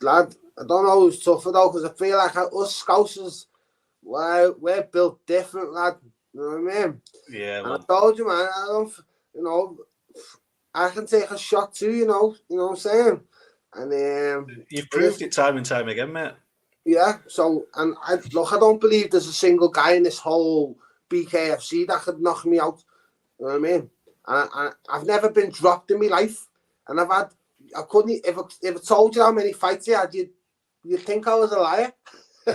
C: lad, I don't know who's tougher though, because I feel like us Scousers, we're built different, lad. You know what I mean?
B: Yeah.
C: And I told you, man, I don't, I can take a shot too, you know what I'm saying? And
B: you've proved it time and time again, mate.
C: Yeah, so, and I don't believe there's a single guy in this whole BKFC that could knock me out. You know what I mean? And I've never been dropped in my life. And I couldn't, if I told you how many fights I had, you'd think I was a liar. You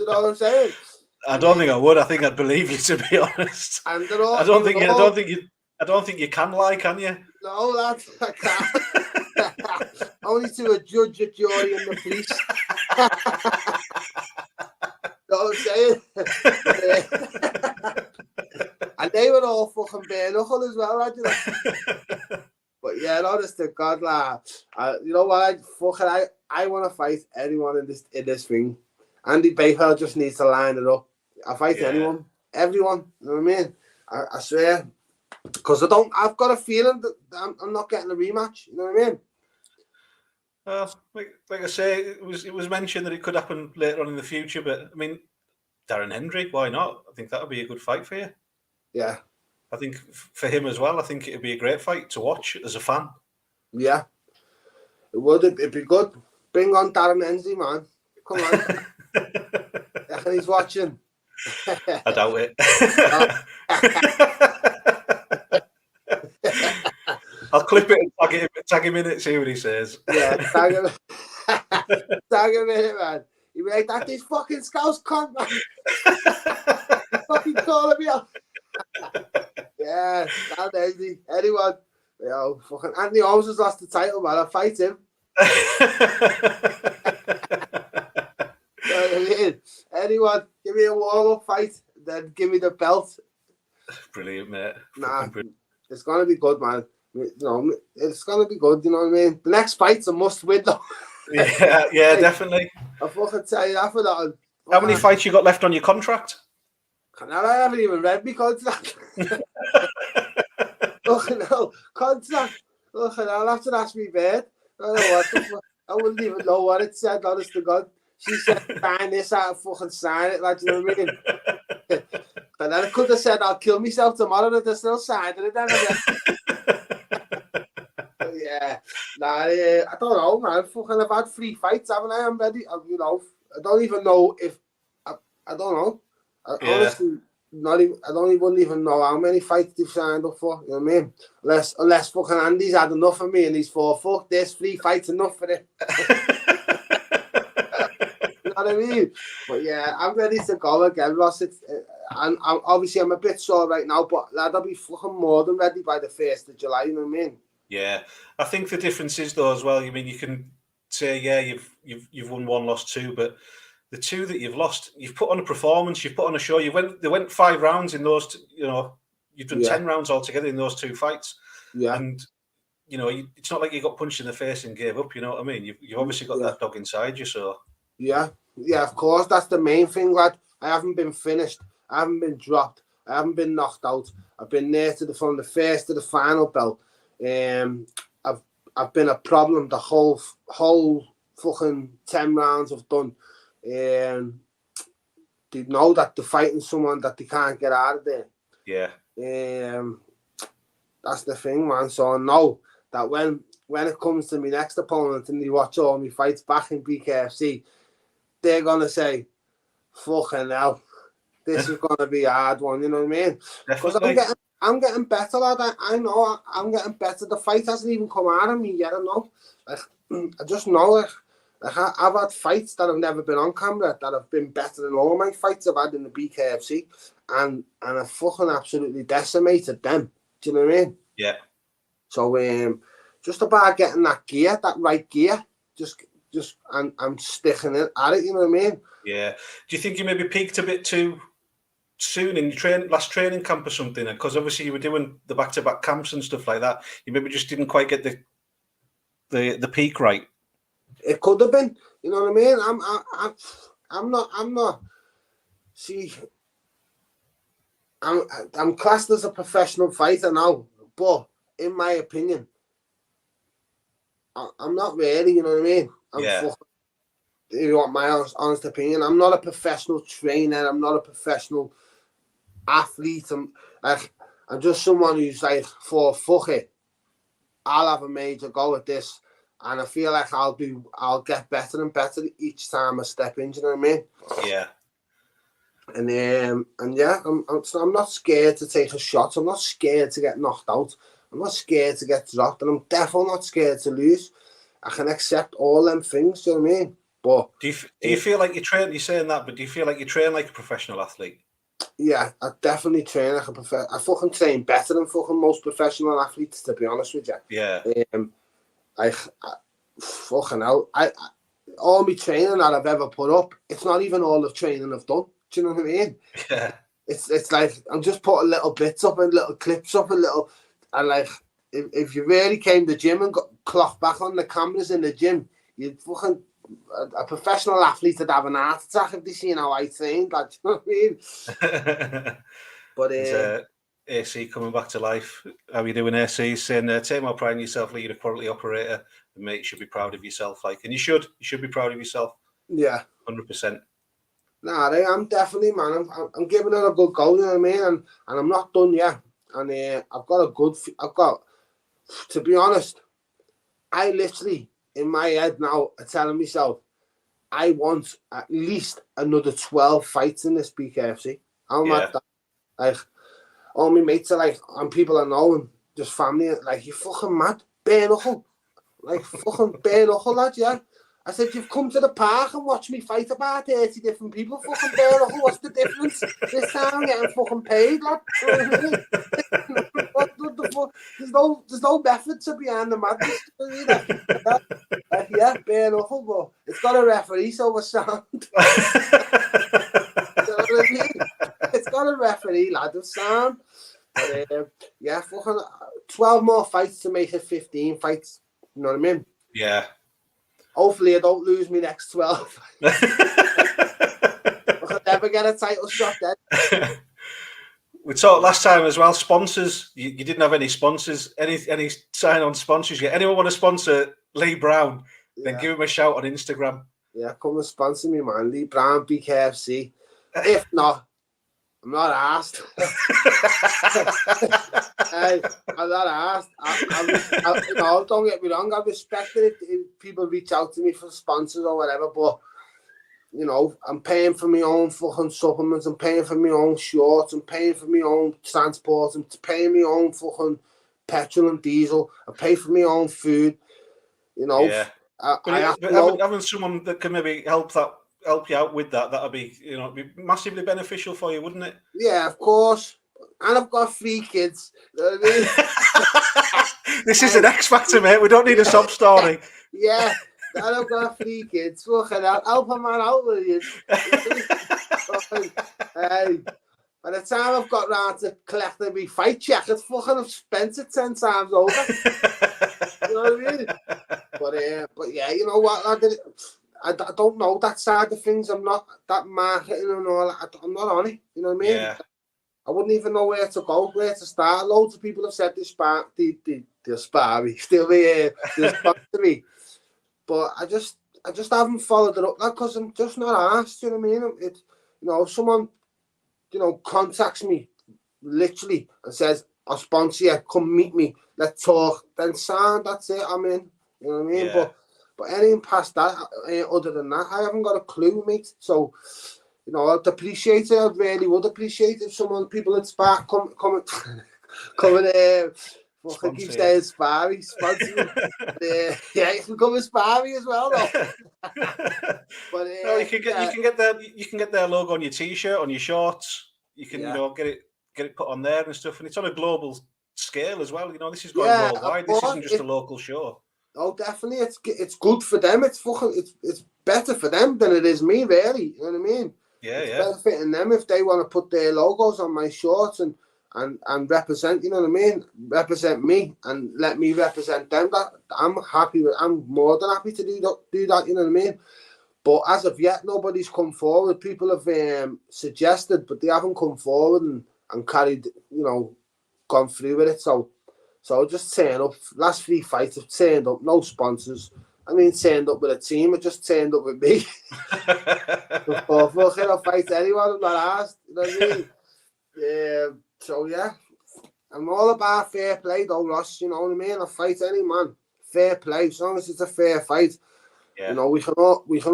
C: know what I'm saying?
B: I don't think I would. I think I'd believe you, to be honest.
C: And
B: I don't think you can lie, can you?
C: No, lad, I can't. Only to a judge, a jury, and the police. You know what I'm saying? And they were all fucking bare knuckle as well, right? You know? But yeah, honest to God, lad, you know what? I want to fight anyone in this thing. Andy Baker just needs to line it up. I fight anyone, everyone. You know what I mean? I swear, because I've got a feeling that I'm not getting a rematch. You know what I mean?
B: Like I say, it was mentioned that it could happen later on in the future, but I mean, Darren Hendry, why not? I think that would be a good fight for you.
C: Yeah.
B: I think for him as well, I think it'd be a great fight to watch as a fan.
C: Yeah. It would. It'd be good. Bring on Darren Hendry, man. Come on. And he's watching.
B: I doubt it. I'll clip it and tag him in it, see what he says.
C: Yeah, tag him. Tag him in it, man. He'll be like, that's this fucking Scouse cunt, man. He's fucking calling me out. Yeah, that's easy. Anyone. Yo, fucking Anthony Holmes has lost the title, man. I'll fight him. You know what I mean? Anyone, give me a warm-up fight, then give me the belt.
B: Brilliant, mate.
C: Brilliant. It's going to be good, man. You know, it's going to be good, you know what I mean? The next fight's a must-win, though.
B: Yeah, definitely.
C: I'll fucking tell you that for that.
B: How many fights you got left on your contract?
C: I haven't even read my contract. Look, no, contract. Look, I'll have to ask me bed. I don't know what I wouldn't even know what it said, honest to God. She said, sign this, I'll fucking sign it, like, you know what I mean? But then I could have said, I'll kill myself tomorrow, and they're still signing it. Yeah, I don't know, man. Fucking, I've had 3 fights, haven't I? I'm ready. You know, I don't even know if I don't know. Honestly, wouldn't even know how many fights they've signed up for. You know what I mean? Unless fucking Andy's had enough of me and he's fuck this, 3 fights enough for it. You know what I mean? But yeah, I'm ready to go again, Ross. And obviously I'm a bit sore right now, but lad, I'll be fucking more than ready by the 1st of July. You know what I mean?
B: Yeah, I think the difference is though as well. I mean, you can say, yeah, you've won 1, lost 2, but the 2 that you've lost, you've put on a performance, you've put on a show. They went 5 rounds in those. You know, you've done 10 rounds altogether in those 2 fights.
C: Yeah,
B: and you know, it's not like you got punched in the face and gave up. You know what I mean? You've obviously got that dog inside you. So
C: Yeah, of course. That's the main thing, lad. I haven't been finished. I haven't been dropped. I haven't been knocked out. I've been there from the first to the final bell. I've been a problem the whole fucking 10 rounds I've done. They know that they're fighting someone that they can't get out of there.
B: Yeah.
C: That's the thing, man. So I know that when it comes to my next opponent and they watch all my fights back in BKFC, they're gonna say, "Fucking hell, this is gonna be a hard one." You know what I mean? Because I'm getting better, lad. I know I'm getting better. The fight hasn't even come out of me yet. I know. I just know it. I've had fights that have never been on camera that have been better than all my fights I've had in the BKFC, and I fucking absolutely decimated them. Do you know what I mean?
B: Yeah.
C: So just about getting that gear, that right gear, just I'm sticking it at it. You know what I mean?
B: Yeah. Do you think you maybe peaked a bit too soon in your last training camp or something? Because obviously you were doing the back-to-back camps and stuff like that. You maybe just didn't quite get the peak right.
C: It could have been. You know what I mean? I'm not. See, I'm classed as a professional fighter now, but in my opinion, I'm not really. You know what I mean? You want my honest opinion? I'm not a professional trainer. I'm not a professional athlete. I'm just someone who's like, fuck it, I'll have a major go at this, and I feel like I'll get better and better each time I step in. Do you know what I mean?
B: Yeah.
C: And yeah, I'm not scared to take a shot. I'm not scared to get knocked out. I'm not scared to get dropped, and I'm definitely not scared to lose. I can accept all them things. Do you know what I mean? But
B: do you feel like you train? You're saying that, but do you feel like you train like a professional athlete?
C: Yeah, I definitely train like a professional. I fucking train better than fucking most professional athletes, to be honest with you.
B: Yeah.
C: I fucking hell. All my training that I've ever put up, it's not even all the training I've done. Do you know what I mean?
B: Yeah.
C: It's like I'm just putting little bits up and little clips up and like if you really came to the gym and got clocked back on the cameras in the gym, you'd fucking a professional athlete would have an heart attack if they seen how I trained. Like, you know what I mean? But
B: AC coming back to life. How are you doing, AC? Saying, take more pride in yourself, like you're a quality operator, and mate, you should be proud of yourself. Like, and you should be proud of yourself.
C: Yeah,
B: 100%.
C: Nah, I'm definitely, man. I'm giving it a good go. You know what I mean? And I'm not done yet. And I've got, to be honest, I literally in my head now are telling myself I want at least another 12 fights in this BKFC. I'm at that. Like, all my mates are like, and people I know, and just family, like, you fucking mad, bare knuckle, like fucking bare knuckle, lad, yeah. I said, you've come to the park and watched me fight about 30 different people, fucking bare knuckle, what's the difference? This time I'm getting fucking paid, lad. What the fuck? There's no method to behind the madness. Like, yeah, bare knuckle, but it's got a referee, so we're sound. You know what I mean? It's got a referee, lad, of sound. But yeah, fucking 12 more fights to make it 15 fights. You know what I mean?
B: Yeah.
C: Hopefully, I don't lose me next 12. I'll never get a title shot then.
B: We talked last time as well. Sponsors. You didn't have any sponsors. Any sign-on sponsors yet? Anyone want to sponsor Lee Browne? Then give him a shout on Instagram.
C: Yeah, come and sponsor me, man. Lee Browne, BKFC. If not, I'm not asked. Hey, I'm not asked. You know, don't get me wrong. I respect it if people reach out to me for sponsors or whatever, but you know, I'm paying for my own fucking supplements. I'm paying for my own shorts. I'm paying for my own transport. I'm paying my own fucking petrol and diesel. I pay for my own food. You know,
B: having someone that can maybe help you out with that'd be, you know, be massively beneficial for you, wouldn't it?
C: Yeah, of course. And I've got 3 kids. You know what I mean?
B: This is an X Factor, mate. We don't need a sob story.
C: Yeah, and I've got 3 kids. Fucking help a man out with you. Hey, by the time I've got round to collecting my fight check, it's fucking I've spent it 10 times over. You know what I mean? But yeah, you know what? I don't know that side of things. I'm not that marketing and all that. I'm not on it. You know what I mean?
B: Yeah.
C: I wouldn't even know where to go, where to start. Loads of people have said they spar me, still they sponsor me, but I just haven't followed it up now because I'm just not asked. You know what I mean? If someone contacts me literally and says, "I'll sponsor you, come meet me, let's talk," then sound, that's it, I'm in. You know what I mean?
B: Yeah.
C: But anything past that, other than that, I haven't got a clue, mate. So, I'd appreciate it. I really would appreciate if people at Spark come and fucking keep saying Sparry, sponsor me. Yeah, you can come with Sparry as well, though. But
B: no, you can get their logo on your t-shirt, on your shorts. You can get it put on there and stuff, and it's on a global scale as well. This is going worldwide. This isn't just a local show.
C: Oh, definitely, it's good for them. It's better for them than it is me, really. You know what I mean?
B: Yeah,
C: it's benefiting them if they want to put their logos on my shorts and represent. You know what I mean? Represent me and let me represent them. That I'm happy with. I'm more than happy to do that. You know what I mean? But as of yet, nobody's come forward. People have suggested, but they haven't come forward and carried, gone through with it. So I just turned up. Last 3 fights, I've turned up. No sponsors. I mean, turned up with a team. I just turned up with me. I'll fight anyone. I'm not asked. You know what I mean? So yeah, I'm all about fair play, though, Ross. You know what I mean? I'll fight any man. Fair play, as long as it's a fair fight.
B: Yeah.
C: We can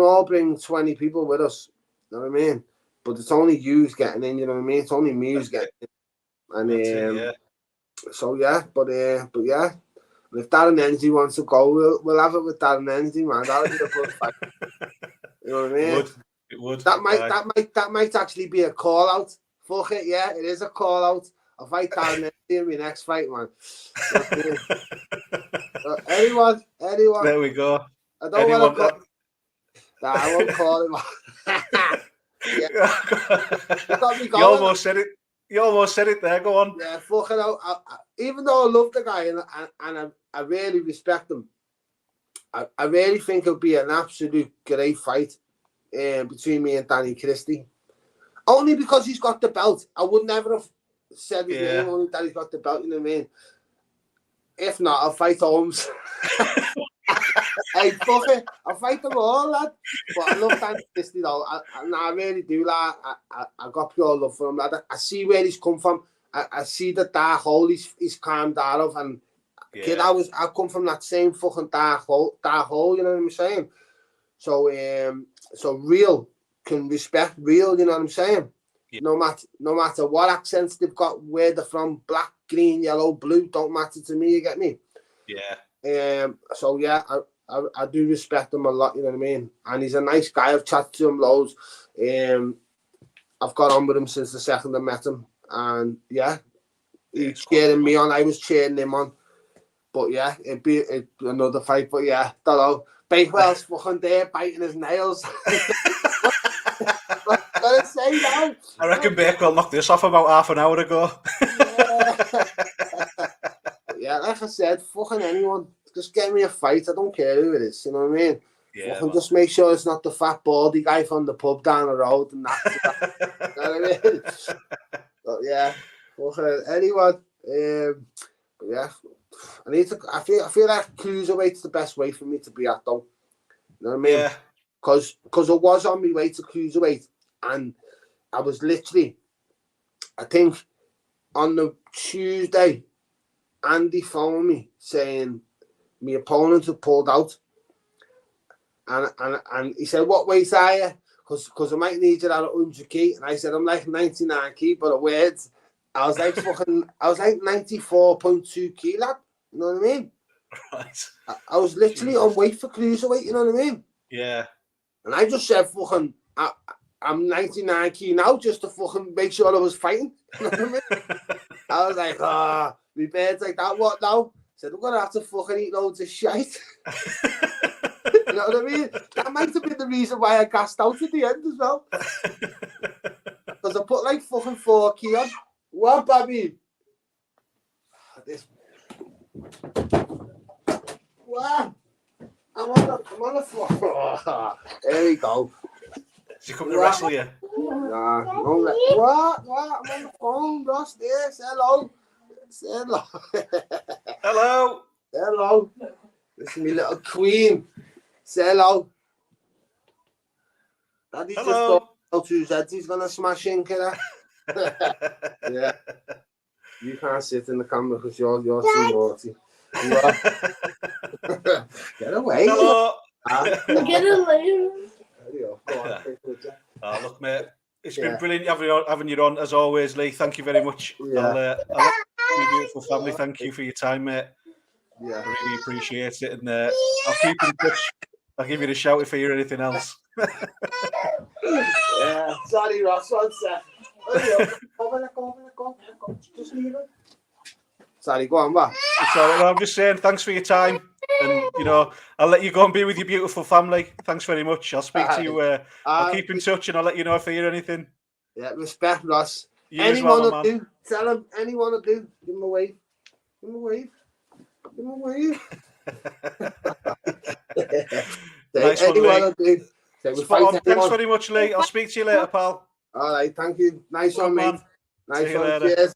C: all bring 20 people with us. You know what I mean? But it's only yous getting in. You know what I mean? It's only me's getting in. And so yeah, but yeah. If Darren Energy wants to go, we'll have it with Darren Energy, man. That'll be a good fight. You know what I mean?
B: It would.
C: That might actually be a call out. Fuck it, yeah, it is a call out. I'll fight Darren Energy in my next fight, man. Anyone.
B: There we go.
C: I don't want to call. Nah, I won't call him. Yeah. You got me going.
B: You almost said it there. Go on.
C: Yeah, fuck it out. Even though I love the guy and I really respect him, I really think it'll be an absolute great fight between me and Danny Christie. Only because he's got the belt. I would never have said his name only that he's got the belt, you know what I mean? If not, I'll fight Holmes. Hey, fuck it. I'll fight them all, lad. But I love Danny Christie, though. I really do, lad. I got pure love for him, lad. I see where he's come from. I see the dark hole he's climbed out of. And, kid, I come from that same fucking dark hole, you know what I'm saying? So real can respect real, you know what I'm saying? Yeah. No matter what accents they've got, where they're from, black, green, yellow, blue, don't matter to me, you get me?
B: Yeah.
C: So yeah, I do respect him a lot, you know what I mean? And he's a nice guy. I've chatted to him loads. I've got on with him since the second I met him. And yeah, he's cheering me on. I was cheering him on. But yeah, it'd be another fight. But yeah, don't know. Bakewell's fucking there biting his nails. What I say now?
B: I reckon Bakewell knocked this off about half an hour ago.
C: Yeah, like I said, fucking anyone. Just get me a fight. I don't care who it is. You know what I mean? Yeah. Fucking just make sure it's not the fat baldy guy from the pub down the road and that. You know what I mean? But yeah, fucking anyone. But yeah, I feel like cruiserweight's the best way for me to be at, though. You know what I mean? Yeah. Because I was on my way to cruiserweight, and I was literally, I think, on the Tuesday, Andy phoned me saying my opponent had pulled out, and he said, "What weight are you? Because I might need you at 100 kg." And I said, "I'm like 99 kg," but a word, I was like 94.2 kg, lad. You know what I mean?
B: Right.
C: I was literally on weight for cruiserweight. You know what I mean?
B: Yeah. And
C: I just said, "Fucking, I'm 99 kg now, just to fucking make sure I was fighting." You know what I mean? I was like, my bed's like that. What now? I said, I'm gonna have to fucking eat loads of shite. You know what I mean? That might have been the reason why I gassed out at the end as well. Because I put like fucking 4 kg on. What, baby? This. What? I'm on the I'm on the floor. There we go.
B: Is he coming to wrestle you?
C: Nah, what? I'm on the phone, Ross. There, say hello. Say hello.
B: Hello.
C: Hello. This is my little queen. Say hello. Daddy's just
B: Hello.
C: thought who said he's gonna smash in, kidder. Yeah. You can't sit in the camera because you're too naughty. Get away.
B: Hello.
D: Get it later.
C: There you go. Go on, take a picture.
B: Oh, look, mate. It's been brilliant having you on, as always, Lee. Thank you very much.
C: Yeah.
B: I'll let your beautiful family thank you for your time, mate.
C: Yeah.
B: I really appreciate it. And I'll keep in touch. I'll give you a shout if I hear anything else.
C: Yeah. Sorry, Ross. One sec. Go. Just leave it. Sorry, go on, what?
B: It's all right. No, I'm just saying thanks for your time. And, you know, I'll let you go and be with your beautiful family. Thanks very much. I'll speak to you. I'll keep in touch and I'll let you know if I hear anything.
C: Yeah, respect, Ross.
B: You as
C: Anyone
B: well,
C: will
B: man.
C: do. Tell him. Anyone will do. Give him a wave. Give him a wave. Give him a wave.
B: Nice one,
C: anyone
B: Lee.
C: will do. Say, we'll
B: Spot on.
C: fight
B: Thanks
C: anyone.
B: very much, Lee. I'll speak to you later, pal.
C: All right, thank you. Nice one,
B: man.
C: mate. Nice
B: See you
C: one.
B: later.
C: Cheers.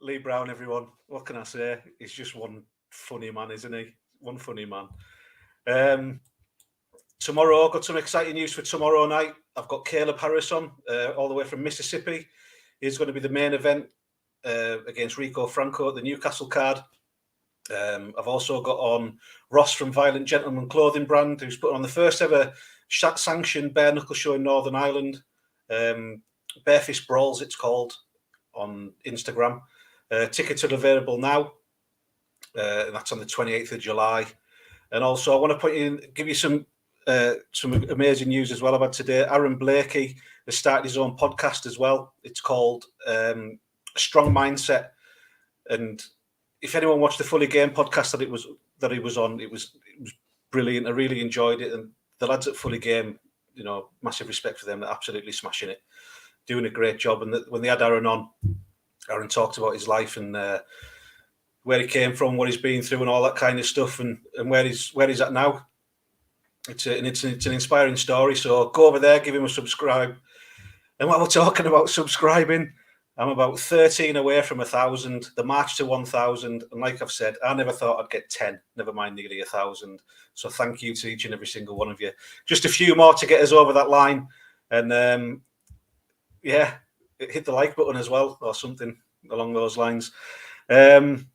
B: Lee Browne, everyone. What can I say? He's just one funny man, isn't he? One funny man. Tomorrow, I've got some exciting news for tomorrow night. I've got Caleb Harris on, all the way from Mississippi. He's going to be the main event against Rico Franco at the Newcastle card. I've also got on Ross from Violent Gentleman Clothing Brand, who's put on the first ever sanctioned bare knuckle show in Northern Ireland. Barefist Brawls, it's called, on Instagram. Tickets are available now, and that's on the 28th of July. And also, I want to give you some amazing news as well about today. Aaron Blakey has started his own podcast as well. It's called Strong Mindset. And if anyone watched the Fully Game podcast that he was on, it was brilliant. I really enjoyed it. And the lads at Fully Game, you know, massive respect for them. They're absolutely smashing it, doing a great job. And when they had Aaron on, Aaron talked about his life and where he came from, what he's been through, and all that kind of stuff, and where he's at now. It's an inspiring story. So go over there, give him a subscribe. And while we're talking about subscribing, I'm about 13 away from 1,000. The march to 1,000, and like I've said, I never thought I'd get 10. Never mind nearly 1,000. So thank you to each and every single one of you. Just a few more to get us over that line, and hit the like button as well, or something along those lines. Thanks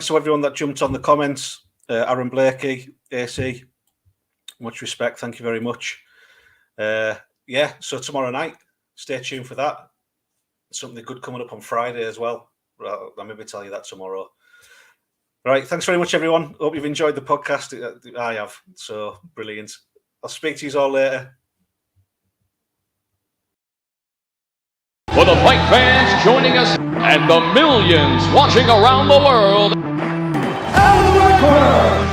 B: to everyone that jumped on the comments. Aaron Blakey, AC, much respect. Thank you very much. So tomorrow night, stay tuned for that. Something good coming up on Friday as well. I'll maybe tell you that tomorrow. Right, thanks very much, everyone. Hope you've enjoyed the podcast. I have, so brilliant. I'll speak to you all later.
A: For the fight fans joining us and the millions watching around the world, out of the Red Korner.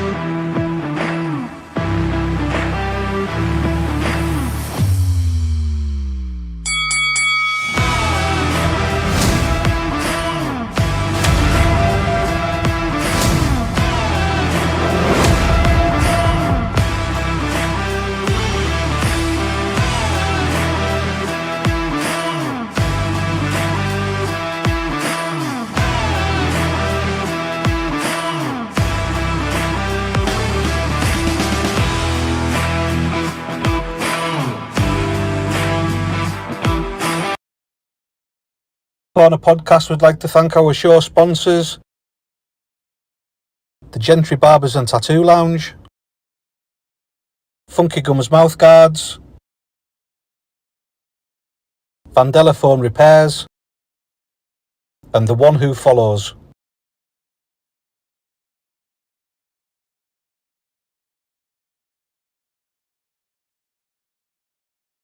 B: On a podcast, we'd like to thank our show sponsors: the Gentry Barbers and Tattoo Lounge, Funky Gums Mouthguards, Vandella Phone Repairs, and The One Who Follows.